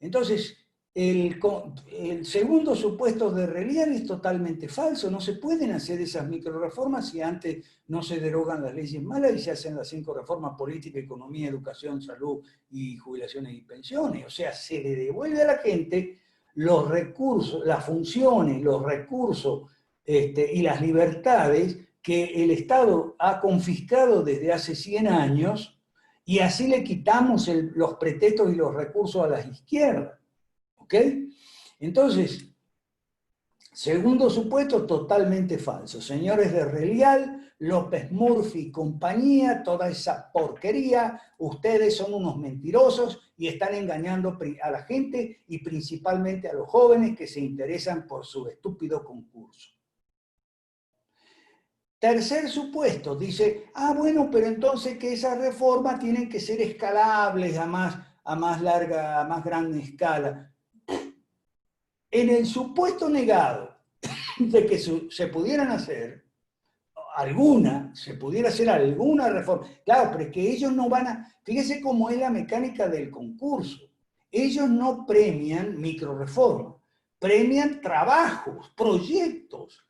Entonces, el segundo supuesto de Relial es totalmente falso. No se pueden hacer esas microreformas si antes no se derogan las leyes malas y se hacen las 5 reformas: política, economía, educación, salud y jubilaciones y pensiones. O sea, se le devuelve a la gente los recursos, las funciones, los recursos y las libertades que el Estado ha confiscado desde hace 100 años y así le quitamos los pretextos y los recursos a las izquierdas. ¿Ok? Entonces, segundo supuesto, totalmente falso. Señores de Relial, López Murphy y compañía, toda esa porquería, ustedes son unos mentirosos y están engañando a la gente y principalmente a los jóvenes que se interesan por su estúpido concurso. Tercer supuesto, dice, bueno, pero entonces que esas reformas tienen que ser escalables a más larga, a más grande escala. En el supuesto negado de que se pudieran hacer se pudiera hacer alguna reforma. Claro, pero es que ellos no van a, fíjese cómo es la mecánica del concurso. Ellos no premian microreformas, premian trabajos, proyectos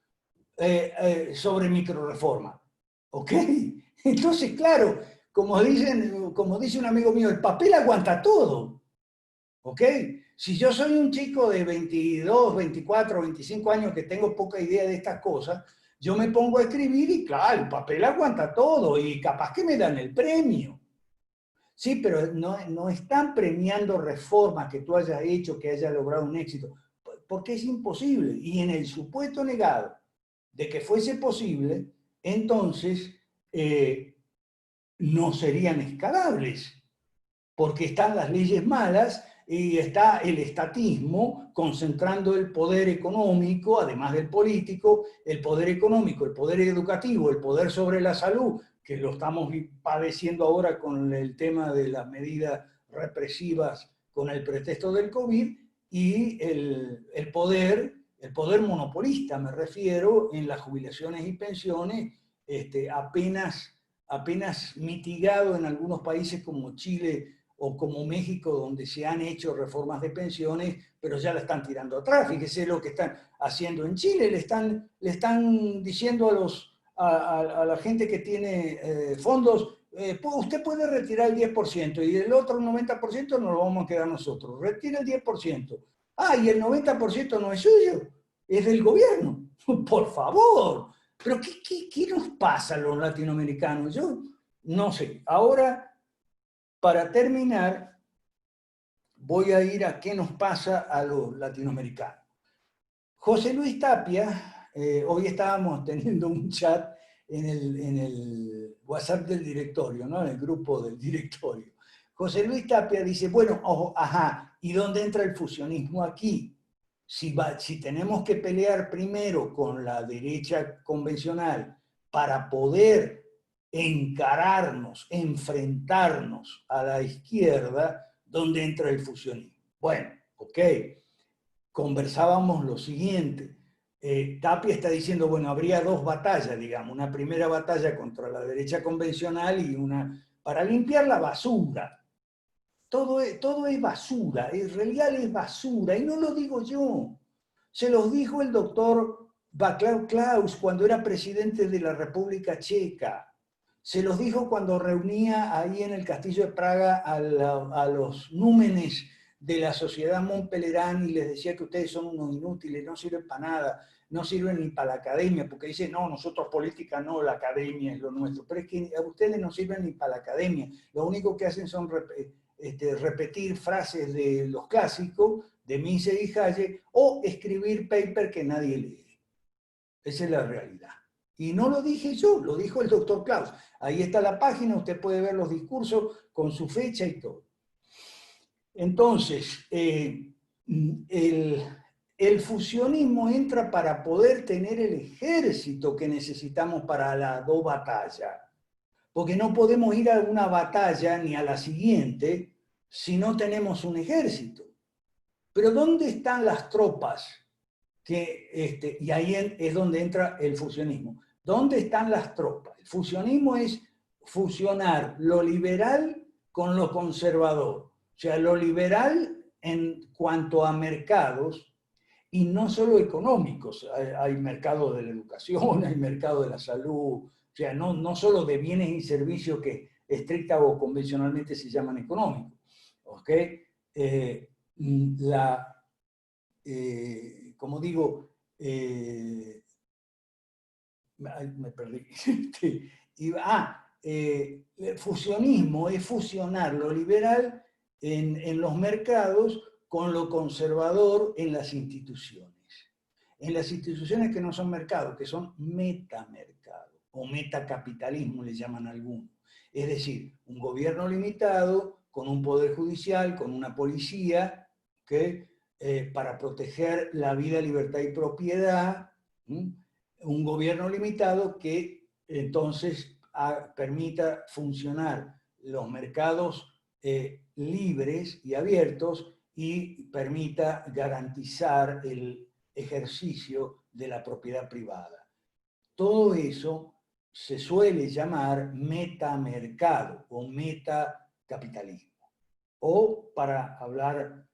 sobre microreforma. ¿Ok? Entonces, claro, como dice un amigo mío, el papel aguanta todo. ¿Ok? Si yo soy un chico de 22, 24, 25 años que tengo poca idea de estas cosas, yo me pongo a escribir y claro, el papel aguanta todo y capaz que me dan el premio. Sí, pero no están premiando reformas que tú hayas hecho, que hayas logrado un éxito, porque es imposible. Y en el supuesto negado de que fuese posible, entonces no serían escalables, porque están las leyes malas y está el estatismo concentrando el poder económico, además del político, el poder económico, el poder educativo, el poder sobre la salud, que lo estamos padeciendo ahora con el tema de las medidas represivas con el pretexto del COVID, y el poder monopolista, me refiero, en las jubilaciones y pensiones, apenas mitigado en algunos países como Chile o como México, donde se han hecho reformas de pensiones, pero ya la están tirando atrás. Fíjese lo que están haciendo en Chile, le están diciendo a la gente que tiene fondos, usted puede retirar el 10% y el otro 90% nos lo vamos a quedar nosotros. Retira el 10%. Y el 90% no es suyo, es del gobierno. Por favor. Pero ¿qué nos pasa a los latinoamericanos? Yo no sé. Ahora, para terminar, voy a ir a qué nos pasa a los latinoamericanos. José Luis Tapia, hoy estábamos teniendo un chat en el WhatsApp del directorio, ¿no? En el grupo del directorio. José Luis Tapia dice, bueno, ¿y dónde entra el fusionismo aquí? Si tenemos que pelear primero con la derecha convencional para poder encararnos, enfrentarnos a la izquierda, ¿dónde entra el fusionismo? Bueno, ok, conversábamos lo siguiente. Tapia está diciendo, bueno, habría dos batallas, digamos, una primera batalla contra la derecha convencional y una para limpiar la basura. Todo es basura, en realidad es basura, y no lo digo yo. Se los dijo el doctor Václav Klaus cuando era presidente de la República Checa. Se los dijo cuando reunía ahí en el Castillo de Praga a los númenes de la sociedad Montpellier y les decía que ustedes son unos inútiles, no sirven para nada, no sirven ni para la academia, porque dicen, no, nosotros política no, la academia es lo nuestro. Pero es que a ustedes no sirven ni para la academia, lo único que hacen son repetir frases de los clásicos, de Mises y Hayek, o escribir paper que nadie lee. Esa es la realidad. Y no lo dije yo, lo dijo el doctor Klaus. Ahí está la página, usted puede ver los discursos con su fecha y todo. Entonces, el fusionismo entra para poder tener el ejército que necesitamos para las dos batallas. Porque no podemos ir a una batalla ni a la siguiente si no tenemos un ejército. Pero ¿dónde están las tropas? Y ahí es donde entra el fusionismo. ¿Dónde están las tropas? El fusionismo es fusionar lo liberal con lo conservador. O sea, lo liberal en cuanto a mercados, y no solo económicos. Hay mercado de la educación, hay mercado de la salud, o sea, no solo de bienes y servicios que estricta o convencionalmente se llaman económicos. ¿Ok? Como digo, Ay, me perdí. Fusionismo es fusionar lo liberal en los mercados con lo conservador en las instituciones. En las instituciones que no son mercados, que son metamercados o metacapitalismo le llaman algunos. Es decir, un gobierno limitado con un poder judicial, con una policía, ¿okay? Para proteger la vida, libertad y propiedad. Un gobierno limitado que entonces permita funcionar los mercados libres y abiertos y permita garantizar el ejercicio de la propiedad privada. Todo eso se suele llamar metamercado o metacapitalismo. O, para hablar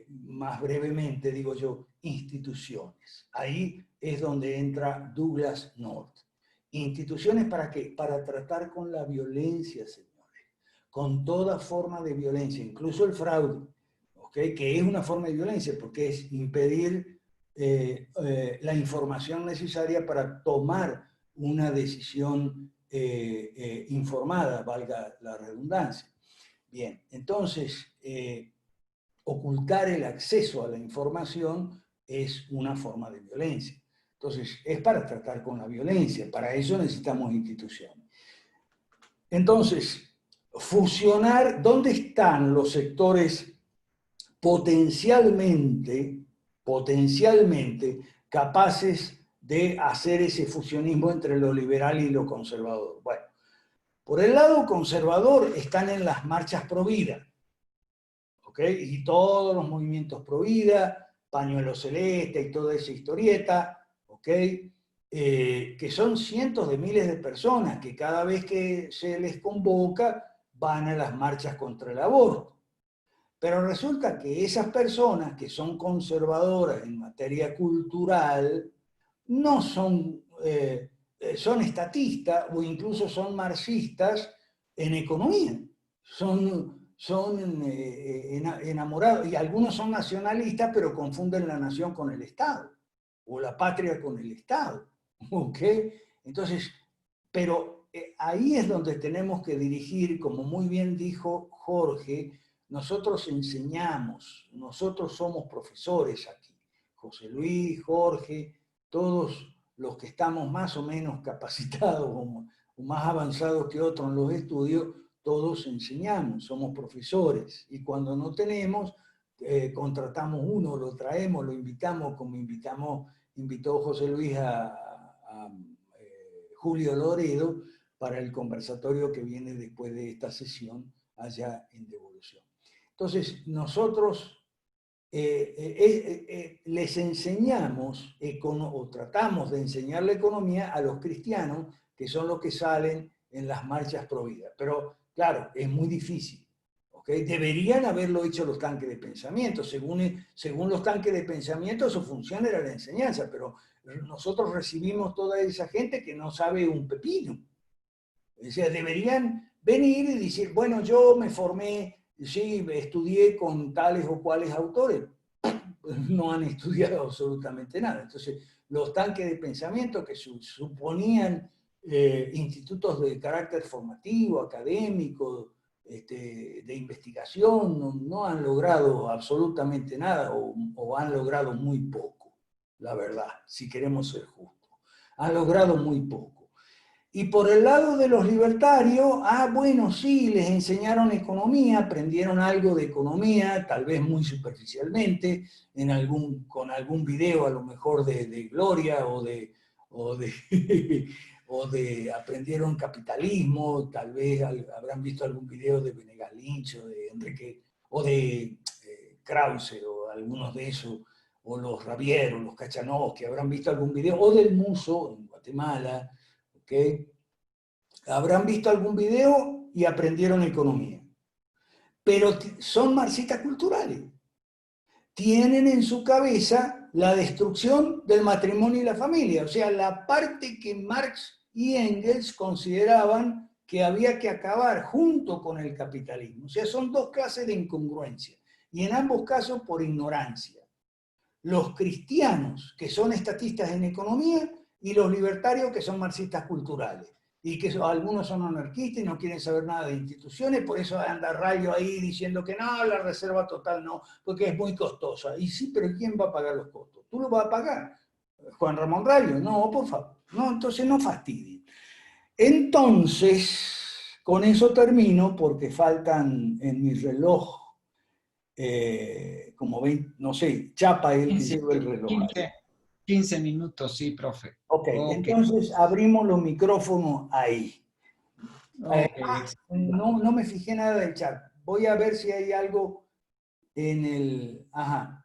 más brevemente, digo yo, instituciones. Ahí es donde entra Douglass North. ¿Instituciones para qué? Para tratar con la violencia, señores. Con toda forma de violencia, incluso el fraude, ¿okay? Que es una forma de violencia porque es impedir la información necesaria para tomar una decisión informada, valga la redundancia. Bien, entonces, ocultar el acceso a la información es una forma de violencia. Entonces, es para tratar con la violencia, para eso necesitamos instituciones. Entonces, fusionar, ¿dónde están los sectores potencialmente capaces de hacer ese fusionismo entre lo liberal y lo conservador? Bueno, por el lado conservador están en las marchas pro vida, ¿ok? Y todos los movimientos pro vida, pañuelo celeste y toda esa historieta, ¿ok? Que son cientos de miles de personas que cada vez que se les convoca van a las marchas contra el aborto. Pero resulta que esas personas que son conservadoras en materia cultural no son, son estatistas o incluso son marxistas en economía. Son enamorados, y algunos son nacionalistas, pero confunden la nación con el Estado, o la patria con el Estado. ¿Ok? Entonces, pero ahí es donde tenemos que dirigir, como muy bien dijo Jorge, nosotros enseñamos, nosotros somos profesores aquí. José Luis, Jorge, todos los que estamos más o menos capacitados o más avanzados que otros en los estudios, todos enseñamos, somos profesores. Y cuando no tenemos, contratamos uno, lo traemos, lo invitamos, como invitó José Luis a Julio Loredo para el conversatorio que viene después de esta sesión allá en Devolución. Entonces, nosotros les enseñamos, o tratamos de enseñar la economía a los cristianos, que son los que salen en las marchas pro vida. Pero, claro, es muy difícil. ¿Okay? Deberían haberlo hecho los tanques de pensamiento. Según los tanques de pensamiento, su función era la enseñanza, pero nosotros recibimos toda esa gente que no sabe un pepino. O sea, deberían venir y decir, bueno, yo me formé, sí, estudié con tales o cuales autores. No han estudiado absolutamente nada. Entonces, los tanques de pensamiento que suponían institutos de carácter formativo, académico, de investigación, no han logrado absolutamente nada o han logrado muy poco, la verdad, si queremos ser justos. Han logrado muy poco. Y por el lado de los libertarios, bueno, sí, les enseñaron economía, aprendieron algo de economía, tal vez muy superficialmente, con algún video a lo mejor de Gloria o de aprendieron capitalismo, tal vez habrán visto algún video de Benegas Lynch o de Enrique, o de Krause o algunos de esos, o los Rabier o los Kachanowski, habrán visto algún video, o del Muso en Guatemala, ¿okay? Habrán visto algún video y aprendieron economía. Pero son marxistas culturales. Tienen en su cabeza la destrucción del matrimonio y la familia. O sea, la parte que Marx y Engels consideraban que había que acabar junto con el capitalismo. O sea, son dos clases de incongruencia. Y en ambos casos por ignorancia. Los cristianos, que son estatistas en economía, y los libertarios que son marxistas culturales, y que algunos son anarquistas y no quieren saber nada de instituciones, por eso anda Rayo ahí diciendo que no, la reserva total no, porque es muy costosa. Y sí, pero ¿quién va a pagar los costos? ¿Tú lo vas a pagar? ¿Juan Ramón Rayo? No, por favor. No, entonces no fastidien. Entonces, con eso termino, porque faltan en mi reloj como 20, no sé, chapa el que 15, lleva el reloj. 15 minutos, sí, profe. Ok, entonces abrimos los micrófonos ahí. No me fijé nada del chat. Voy a ver si hay algo en el... Ajá.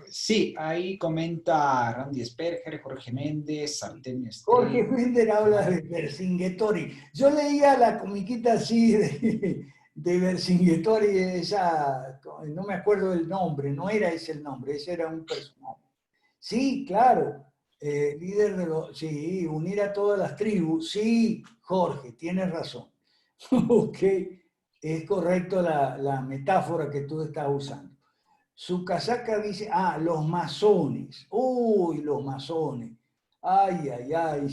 Sí, ahí comenta Randy Sperger, Jorge Méndez, Artemio Jorge Estrella. Méndez habla de Vercingetorix. Yo leía la comiquita así de Vercingetorix, esa, no me acuerdo del nombre, no era ese el nombre, ese era un personaje. Sí, claro, líder de los... Sí, unir a todas las tribus. Sí, Jorge, tienes razón. Ok, es correcto la metáfora que tú estás usando. Su casaca dice, los masones. Uy, los masones. Ay, ay, ay.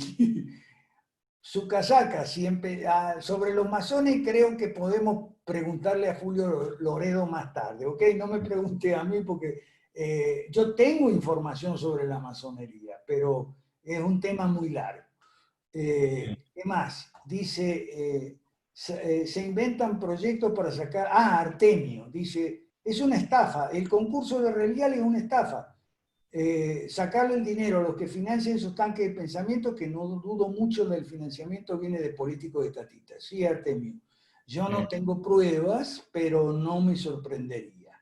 Su casaca siempre... sobre los masones creo que podemos preguntarle a Julio Loredo más tarde, ¿ok? No me pregunte a mí porque yo tengo información sobre la masonería, pero es un tema muy largo. ¿Qué más? Dice, se inventan proyectos para sacar... Artemio, dice, es una estafa, el concurso de Relial es una estafa. Sacarle el dinero a los que financian esos tanques de pensamiento, que no dudo mucho del financiamiento viene de políticos estatistas. Sí, Artemio, yo no tengo pruebas, pero no me sorprendería.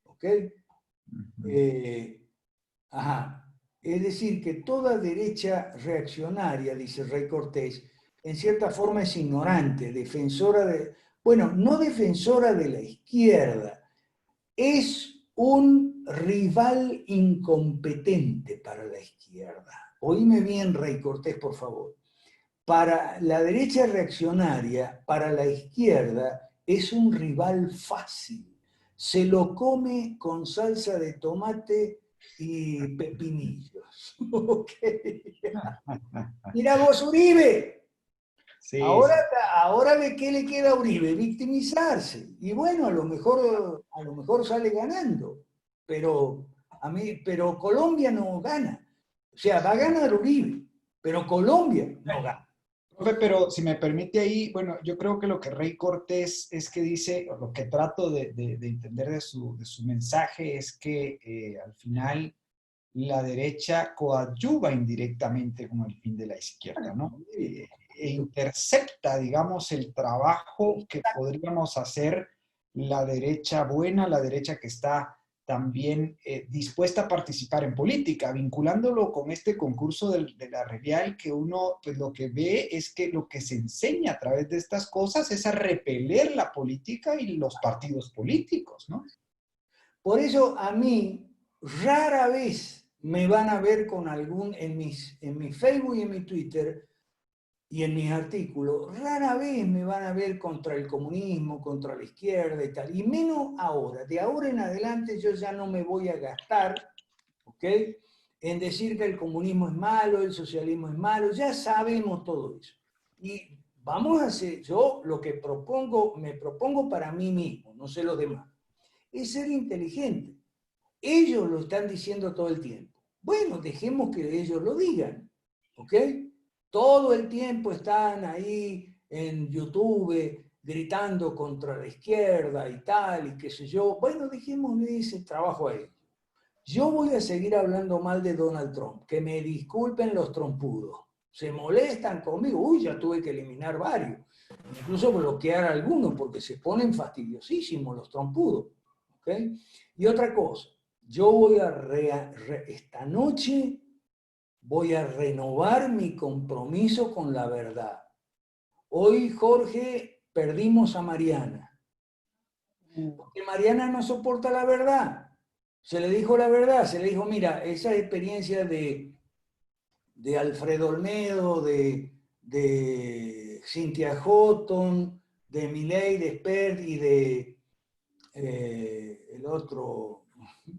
¿Ok? Ajá. Es decir, que toda derecha reaccionaria, dice Rey Cortés, en cierta forma es ignorante, defensora de... Bueno, no defensora de la izquierda, es un rival incompetente para la izquierda. Oíme bien, Rey Cortés, por favor. Para la derecha reaccionaria, para la izquierda, es un rival fácil. Se lo come con salsa de tomate y pepinillos. Okay. Mira vos, Uribe. Sí, Ahora ¿de qué le queda a Uribe? Victimizarse. Y bueno, a lo mejor sale ganando. Pero Colombia no gana. O sea, va a ganar Uribe, pero Colombia no gana. profe, pero si me permite ahí, bueno, yo creo que lo que Rey Cortés es que dice, o lo que trato de entender de su mensaje es que al final la derecha coadyuva indirectamente con el fin de la izquierda, ¿no? E intercepta, digamos, el trabajo que podríamos hacer la derecha buena, la derecha que está también dispuesta a participar en política, vinculándolo con este concurso de la Relial, que uno pues lo que ve es que lo que se enseña a través de estas cosas es a repeler la política y los partidos políticos, ¿no? Por eso a mí rara vez me van a ver con en mi Facebook y en mi Twitter y en mis artículos, rara vez me van a ver contra el comunismo, contra la izquierda y tal, y menos ahora. De ahora en adelante yo ya no me voy a gastar, ¿ok?, en decir que el comunismo es malo, el socialismo es malo, ya sabemos todo eso. Y vamos a hacer, yo lo que me propongo para mí mismo, no sé los demás, es ser inteligente. Ellos lo están diciendo todo el tiempo. Bueno, dejemos que ellos lo digan, ¿ok? Todo el tiempo están ahí en YouTube gritando contra la izquierda y tal, y qué sé yo. Bueno, dejémosle ese trabajo a ellos. Yo voy a seguir hablando mal de Donald Trump, que me disculpen los trompudos. Se molestan conmigo. Uy, ya tuve que eliminar varios. Incluso bloquear a algunos porque se ponen fastidiosísimos los trompudos. ¿Ok? Y otra cosa, yo voy esta noche voy a renovar mi compromiso con la verdad. Hoy, Jorge, perdimos a Mariana. Porque Mariana no soporta la verdad. Se le dijo la verdad, se le dijo, mira, esa experiencia de Alfredo Olmedo, de Cynthia Houghton, de Milei, de Spert y de el otro,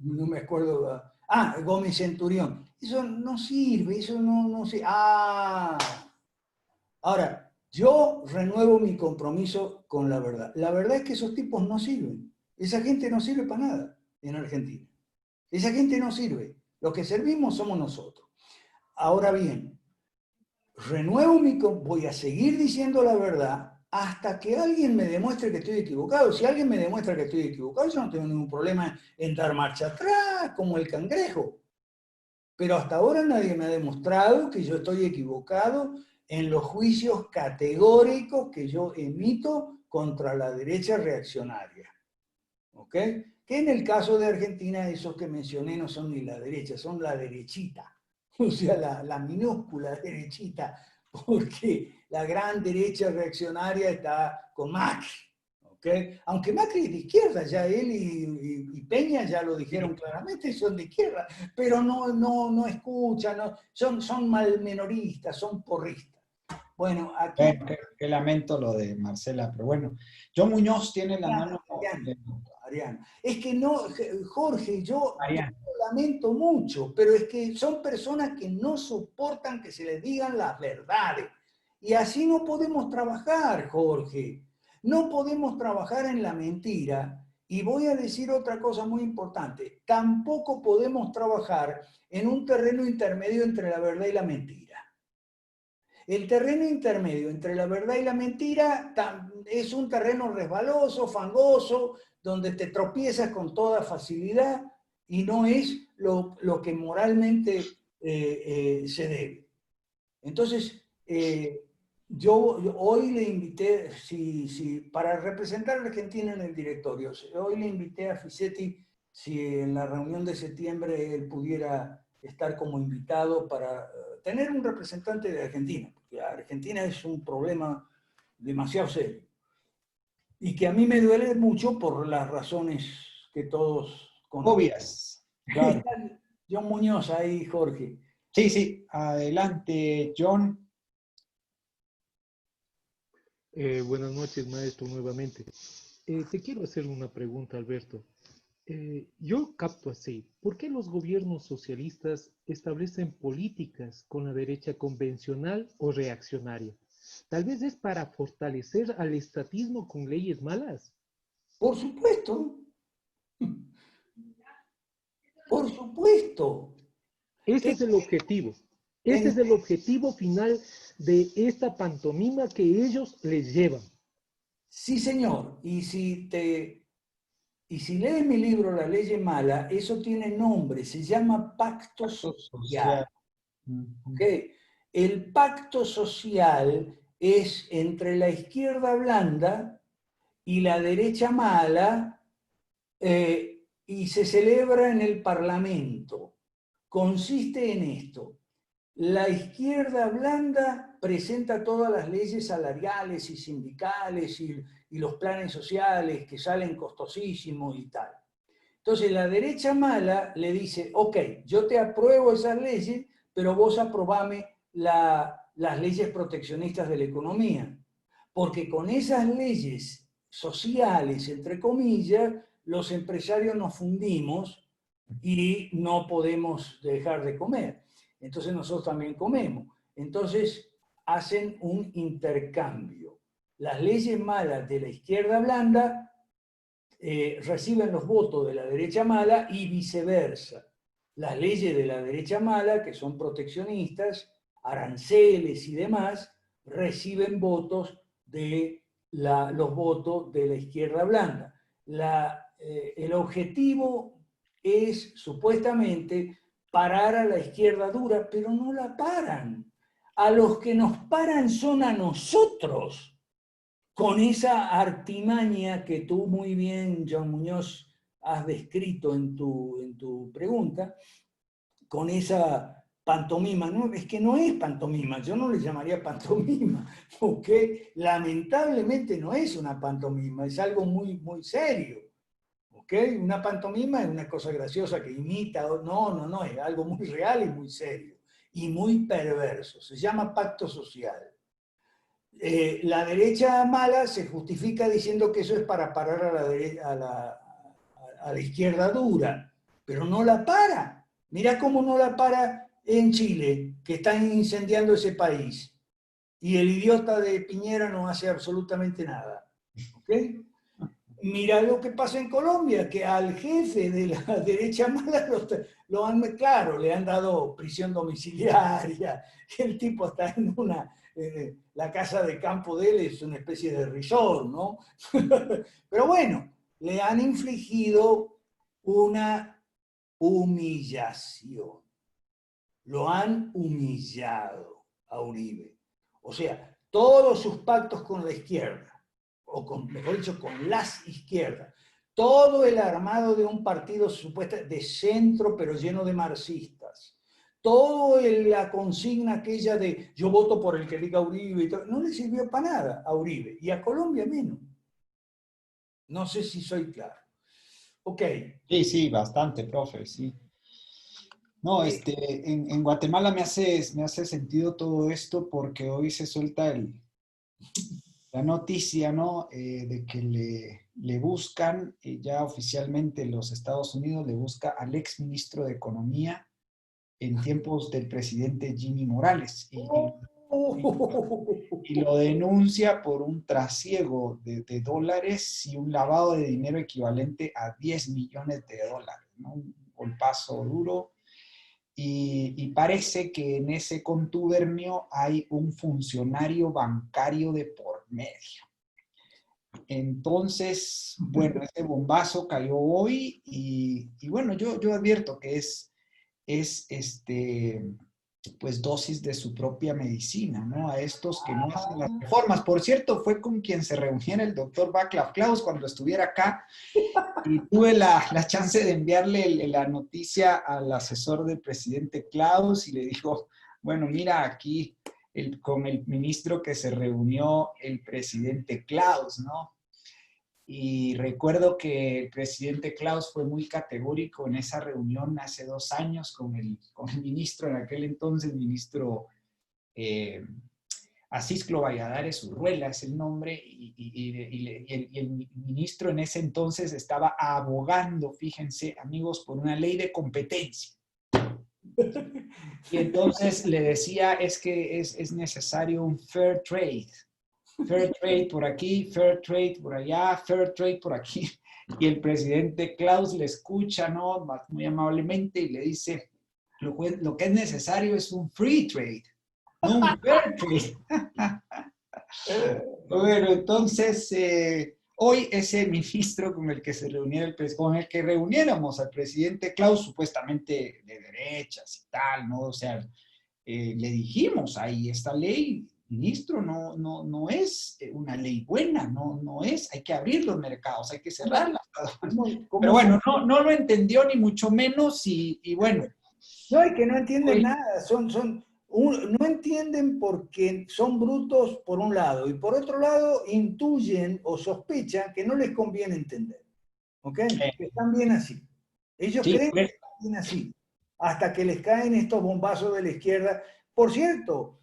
no me acuerdo, Ah, Gómez Centurión. Eso no sirve, eso no sirve. Ah, ahora, yo renuevo mi compromiso con la verdad. La verdad es que esos tipos no sirven. Esa gente no sirve para nada en Argentina. Esa gente no sirve. Los que servimos somos nosotros. Ahora bien, voy a seguir diciendo la verdad hasta que alguien me demuestre que estoy equivocado. Si alguien me demuestra que estoy equivocado, yo no tengo ningún problema en dar marcha atrás, como el cangrejo. Pero hasta ahora nadie me ha demostrado que yo estoy equivocado en los juicios categóricos que yo emito contra la derecha reaccionaria. ¿Ok? Que en el caso de Argentina, esos que mencioné no son ni la derecha, son la derechita. O sea, la minúscula derechita, porque la gran derecha reaccionaria está con Macri. ¿Okay? Aunque Macri es de izquierda, ya él y Peña ya lo dijeron claramente, son de izquierda, pero no escuchan, son malmenoristas, son porristas. Bueno, aquí... Bueno, qué lamento lo de Marcela, pero bueno, John Muñoz tiene la mano... Ariana. Es que no, Jorge, yo Mariano. lo lamento mucho, pero es que son personas que no soportan que se les digan las verdades. Y así no podemos trabajar, Jorge. No podemos trabajar en la mentira. Y voy a decir otra cosa muy importante. Tampoco podemos trabajar en un terreno intermedio entre la verdad y la mentira. El terreno intermedio entre la verdad y la mentira es un terreno resbaloso, fangoso, donde te tropiezas con toda facilidad y no es lo que moralmente se debe. Entonces, yo hoy le invité, para representar a Argentina en el directorio, hoy le invité a Fisetti si en la reunión de septiembre él pudiera estar como invitado para tener un representante de Argentina, porque Argentina es un problema demasiado serio y que a mí me duele mucho por las razones que todos conocen. Obvias. Claro. John Muñoz ahí, Jorge. Sí, sí, adelante, John. Buenas noches, maestro, nuevamente. Te quiero hacer una pregunta, Alberto. Yo capto así, ¿por qué los gobiernos socialistas establecen políticas con la derecha convencional o reaccionaria? Tal vez es para fortalecer al estatismo con leyes malas. Por supuesto. Por supuesto. Ese es el objetivo. Ese es el objetivo final de esta pantomima que ellos les llevan. Sí, señor. Y si lees mi libro La Ley Mala, eso tiene nombre, se llama pacto social. ¿Okay? El pacto social es entre la izquierda blanda y la derecha mala y se celebra en el Parlamento. Consiste en esto. La izquierda blanda presenta todas las leyes salariales y sindicales y los planes sociales que salen costosísimos y tal. Entonces la derecha mala le dice, ok, yo te apruebo esas leyes, pero vos aprobame las leyes proteccionistas de la economía. Porque con esas leyes sociales, entre comillas, los empresarios nos fundimos y no podemos dejar de comer. Entonces nosotros también comemos. Entonces hacen un intercambio. Las leyes malas de la izquierda blanda reciben los votos de la derecha mala y viceversa. Las leyes de la derecha mala, que son proteccionistas, aranceles y demás, reciben votos de los votos de la izquierda blanda. El objetivo es supuestamente parar a la izquierda dura, pero no la paran. A los que nos paran son a nosotros, con esa artimaña que tú muy bien, John Muñoz, has descrito en tu pregunta, con esa pantomima. No, es que no es pantomima, yo no le llamaría pantomima, porque lamentablemente no es una pantomima, es algo muy, muy serio. ¿Okay? Una pantomima es una cosa graciosa que imita, no, es algo muy real y muy serio, y muy perverso. Se llama pacto social. La derecha mala se justifica diciendo que eso es para parar a la izquierda dura, pero no la para. Mirá cómo no la para en Chile, que están incendiando ese país. Y el idiota de Piñera no hace absolutamente nada. ¿Ok? Mira lo que pasa en Colombia, que al jefe de la derecha mala lo han, claro, le han dado prisión domiciliaria, el tipo está en la casa de campo de él es una especie de resort, ¿no? Pero bueno, le han infligido una humillación. Lo han humillado a Uribe. O sea, todos sus pactos con la izquierda, o con, mejor dicho, con las izquierdas, todo el armado de un partido supuestamente de centro, pero lleno de marxistas, toda la consigna aquella de yo voto por el que diga Uribe, y todo, no le sirvió para nada a Uribe, y a Colombia menos. No sé si soy claro. Ok. Sí, sí, bastante, profe, sí. No, en Guatemala me hace sentido todo esto porque hoy se suelta la noticia, ¿no? De que le buscan, ya oficialmente los Estados Unidos le busca al ex ministro de Economía en tiempos del presidente Jimmy Morales y lo denuncia por un trasiego de dólares y un lavado de dinero equivalente a 10 millones de dólares, ¿no? Un golpazo duro. Y parece que en ese contubernio hay un funcionario bancario de por medio. Entonces, bueno, ese bombazo cayó hoy y bueno, yo advierto que es pues dosis de su propia medicina, ¿no? A estos que no hacen las reformas. Por cierto, fue con quien se reuniera el doctor Václav Klaus cuando estuviera acá y tuve la chance de enviarle la noticia al asesor del presidente Klaus y le dijo, bueno, mira aquí con el ministro que se reunió el presidente Klaus, ¿no? Y recuerdo que el presidente Klaus fue muy categórico en esa reunión hace 2 años con el ministro, en aquel entonces, ministro Asisclo Valladares Urruela es el nombre, y el ministro en ese entonces estaba abogando, fíjense amigos, por una ley de competencia. Y entonces le decía, es que es necesario un fair trade por aquí, fair trade por allá, fair trade por aquí. Y el presidente Klaus le escucha, ¿no? Muy amablemente y le dice, lo que es necesario es un free trade, no un fair trade. Bueno, entonces, hoy ese ministro con el que con el que reuniéramos al presidente Klaus, supuestamente de derechas y tal, ¿no? O sea, le dijimos, ahí esta ley, ministro, no es una ley buena, no es, hay que abrir los mercados, hay que cerrarlas. Pero bueno, no lo entendió ni mucho menos y bueno. No, es que no entienden nada, no entienden porque son brutos por un lado y por otro lado intuyen o sospechan que no les conviene entender, ¿ok? Que están bien así. Ellos sí, creen que están bien así, hasta que les caen estos bombazos de la izquierda. Por cierto,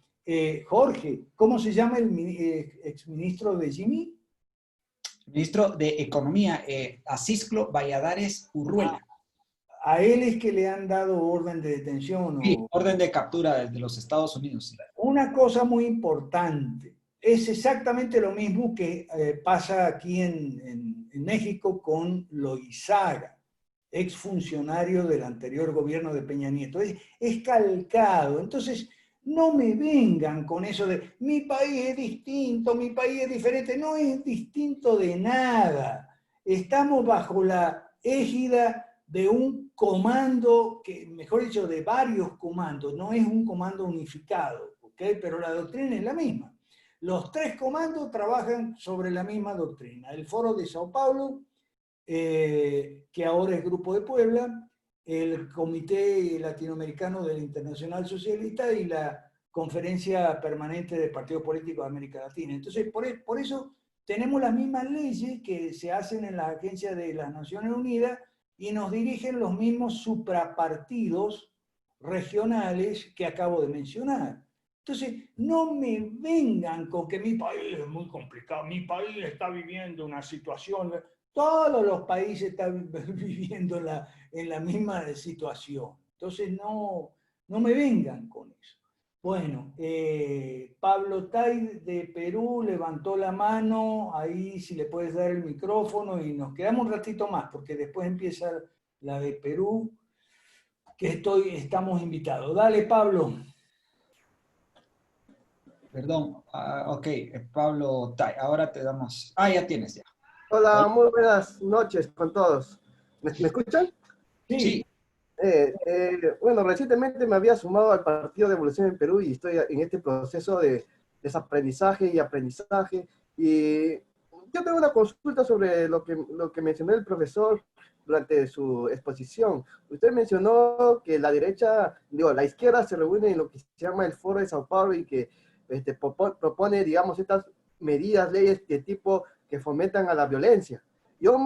Jorge, ¿cómo se llama el exministro de Jimmy? Ministro de Economía, Asisclo Valladares Urruela. A él es que le han dado orden de detención. Sí, orden de captura desde los Estados Unidos. Sí. Una cosa muy importante, es exactamente lo mismo que pasa aquí en México con Loizaga, exfuncionario del anterior gobierno de Peña Nieto. Es calcado. Entonces, no me vengan con eso de mi país es distinto, mi país es diferente. No es distinto de nada. Estamos bajo la égida de un comando, que, mejor dicho, de varios comandos, no es un comando unificado, ¿ok? Pero la doctrina es la misma. Los 3 comandos trabajan sobre la misma doctrina. El Foro de Sao Paulo, que ahora es Grupo de Puebla, el Comité Latinoamericano de la Internacional Socialista y la Conferencia Permanente de Partidos Políticos de América Latina. Entonces, por eso tenemos las mismas leyes que se hacen en las agencias de las Naciones Unidas y nos dirigen los mismos suprapartidos regionales que acabo de mencionar. Entonces, no me vengan con que mi país es muy complicado, mi país está viviendo una situación, todos los países están viviendo en la misma situación. Entonces no me vengan con eso. Bueno, Pablo Tai de Perú levantó la mano, ahí si le puedes dar el micrófono y nos quedamos un ratito más, porque después empieza la de Perú, que estamos invitados. Dale, Pablo. Perdón, ok, Pablo Tai, ahora te damos... ya tienes ya. Hola, muy buenas noches con todos. ¿Me escuchan? Sí. Bueno, recientemente me había sumado al Partido de Evolución en Perú y estoy en este proceso de desaprendizaje y aprendizaje. Y yo tengo una consulta sobre lo que mencionó el profesor durante su exposición. Usted mencionó que la derecha, la izquierda se reúne en lo que se llama el Foro de Sao Paulo y que propone, digamos, estas medidas, leyes de tipo que fomentan a la violencia. Yo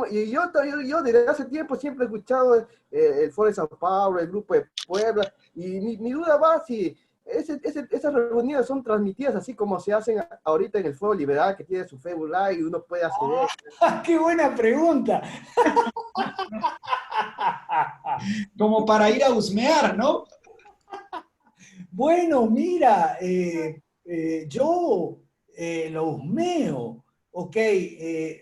desde hace tiempo siempre he escuchado el Foro de Sao Paulo, el Grupo de Puebla, y mi duda va si esas reuniones son transmitidas así como se hacen ahorita en el Foro Liberal, que tiene su Facebook Live y uno puede acceder. ¡Qué buena pregunta! Como para ir a husmear, ¿no? Bueno, mira, yo lo husmeo. Ok,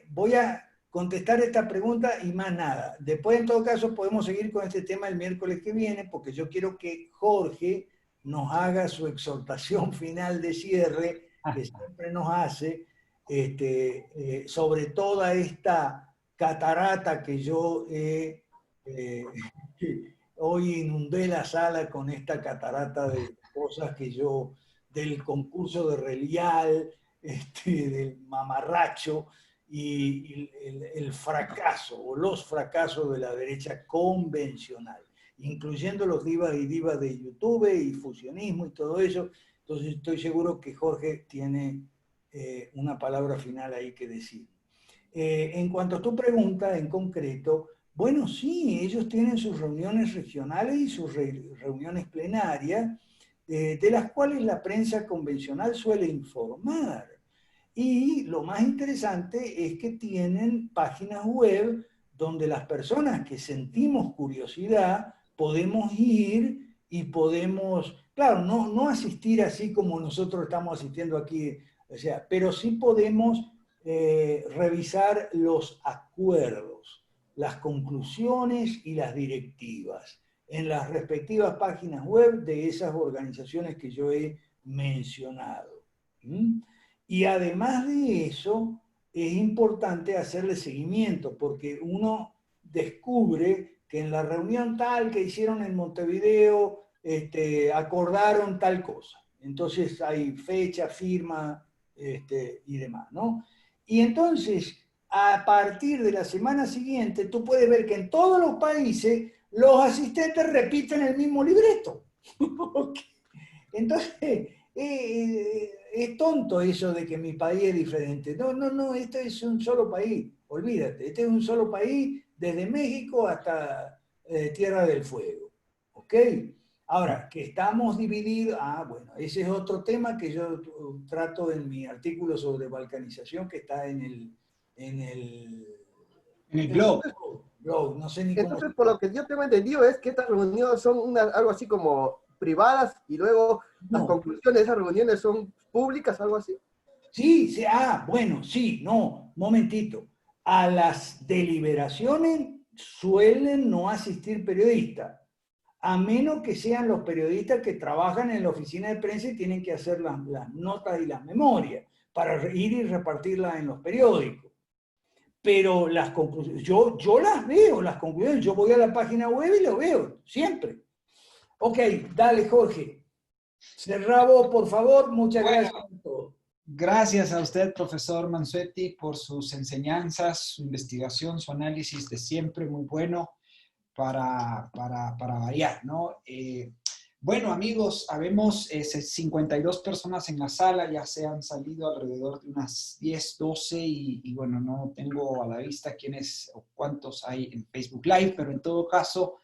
voy a contestar esta pregunta y más nada. Después, en todo caso, podemos seguir con este tema el miércoles que viene, porque yo quiero que Jorge nos haga su exhortación final de cierre, que siempre nos hace, sobre toda esta catarata que yo hoy inundé la sala con esta catarata de cosas que yo, del concurso de Relial, del mamarracho y el fracaso o los fracasos de la derecha convencional, incluyendo los divas y divas de YouTube y fusionismo y todo eso. Entonces estoy seguro que Jorge tiene una palabra final ahí que decir. En cuanto a tu pregunta en concreto, bueno, sí, ellos tienen sus reuniones regionales y sus reuniones plenarias, de las cuales la prensa convencional suele informar. Y lo más interesante es que tienen páginas web donde las personas que sentimos curiosidad podemos ir y podemos, claro, no asistir así como nosotros estamos asistiendo aquí, o sea, pero sí podemos revisar los acuerdos, las conclusiones y las directivas en las respectivas páginas web de esas organizaciones que yo he mencionado. ¿Mm? Y además de eso, es importante hacerle seguimiento, porque uno descubre que en la reunión tal que hicieron en Montevideo, acordaron tal cosa. Entonces hay fecha, firma y demás, ¿no? Y entonces, a partir de la semana siguiente, tú puedes ver que en todos los países los asistentes repiten el mismo libreto. Entonces, es tonto eso de que mi país es diferente. No, este es un solo país, olvídate, este es un solo país desde México hasta Tierra del Fuego. ¿Ok? Ahora, que estamos divididos, bueno, ese es otro tema que yo trato en mi artículo sobre balcanización que está en el blog. No sé ni cómo. Entonces, por lo que yo tengo entendido es que estas reuniones son algo así como privadas y luego las conclusiones de esas reuniones son públicas, algo así. Sí, sí, bueno, sí, no, momentito. A las deliberaciones suelen no asistir periodistas, a menos que sean los periodistas que trabajan en la oficina de prensa y tienen que hacer las notas y las memorias para ir y repartirlas en los periódicos. Pero las conclusiones, yo las veo, las conclusiones, yo voy a la página web y lo veo, siempre. Ok, dale, Jorge. Cerrá vos, por favor. Muchas gracias a todos. Gracias a usted, profesor Mansuetti, por sus enseñanzas, su investigación, su análisis de siempre muy bueno para variar, ¿no? Bueno, amigos, habemos 52 personas en la sala, ya se han salido alrededor de unas 10, 12 y bueno, no tengo a la vista quiénes o cuántos hay en Facebook Live, pero en todo caso,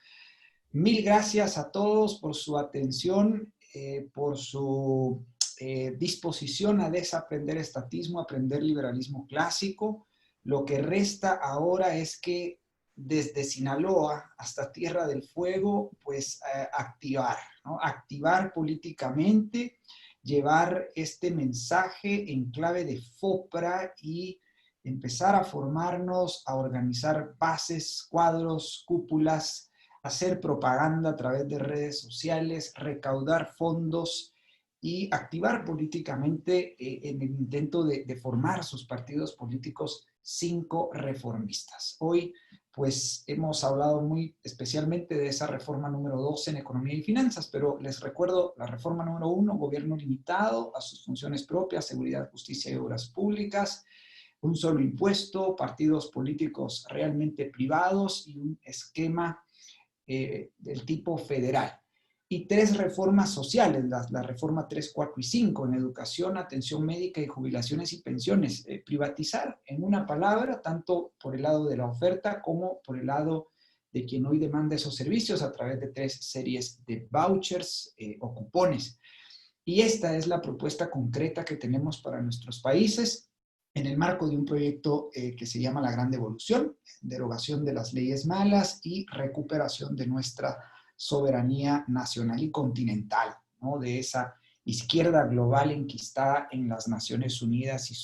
mil gracias a todos por su atención, por su disposición a desaprender estatismo, aprender liberalismo clásico. Lo que resta ahora es que desde Sinaloa hasta Tierra del Fuego, pues activar, ¿no? Activar políticamente, llevar este mensaje en clave de FOPRA y empezar a formarnos, a organizar bases, cuadros, cúpulas, hacer propaganda a través de redes sociales, recaudar fondos y activar políticamente en el intento de formar sus partidos políticos 5 reformistas. Hoy, pues, hemos hablado muy especialmente de esa reforma número 2 en economía y finanzas, pero les recuerdo la reforma número 1, gobierno limitado a sus funciones propias, seguridad, justicia y obras públicas, un solo impuesto, partidos políticos realmente privados y un esquema del tipo federal. Y 3 reformas sociales, la reforma 3, 4 y 5, en educación, atención médica y jubilaciones y pensiones. Privatizar, en una palabra, tanto por el lado de la oferta como por el lado de quien hoy demanda esos servicios a través de 3 series de vouchers o cupones. Y esta es la propuesta concreta que tenemos para nuestros países en el marco de un proyecto que se llama La Gran Devolución, derogación de las leyes malas y recuperación de nuestra soberanía nacional y continental, ¿no? De esa izquierda global enquistada en las Naciones Unidas y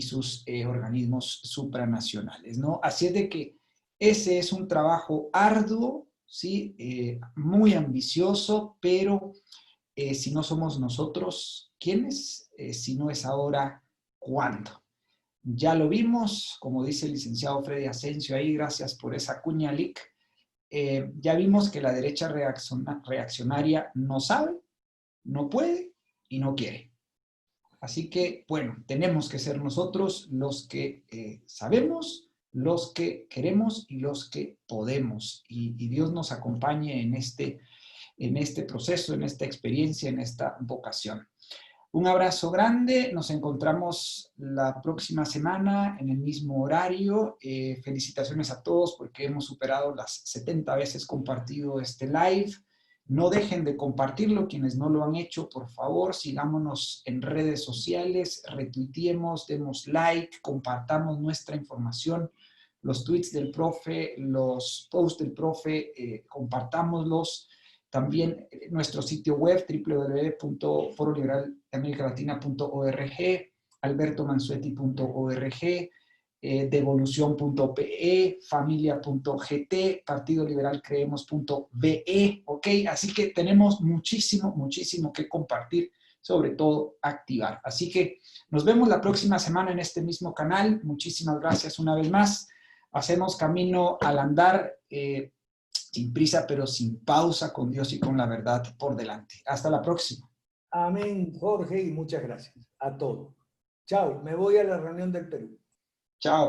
sus organismos supranacionales, ¿no? Así es de que ese es un trabajo arduo, ¿sí? Muy ambicioso, pero si no somos nosotros, ¿quiénes? Si no es ahora, ¿cuándo? Ya lo vimos, como dice el licenciado Freddy Asensio ahí, gracias por esa cuña, Lic. Ya vimos que la derecha reaccionaria no sabe, no puede y no quiere. Así que, bueno, tenemos que ser nosotros los que sabemos, los que queremos y los que podemos. Y Dios nos acompañe en este proceso, en esta experiencia, en esta vocación. Un abrazo grande, nos encontramos la próxima semana en el mismo horario. Felicitaciones a todos porque hemos superado las 70 veces compartido este live. No dejen de compartirlo, quienes no lo han hecho, por favor, sigámonos en redes sociales, retuiteemos, demos like, compartamos nuestra información, los tweets del profe, los posts del profe, compartámoslos. También nuestro sitio web www.foroliberalamericalatina.org, albertomansueti.org, devolución.pe, familia.gt, partidoliberalcreemos.be, ¿ok? Así que tenemos muchísimo, muchísimo que compartir, sobre todo activar. Así que nos vemos la próxima semana en este mismo canal. Muchísimas gracias una vez más. Hacemos camino al andar, sin prisa, pero sin pausa, con Dios y con la verdad por delante. Hasta la próxima. Amén, Jorge, y muchas gracias a todos. Chao, me voy a la reunión del Perú. Chao.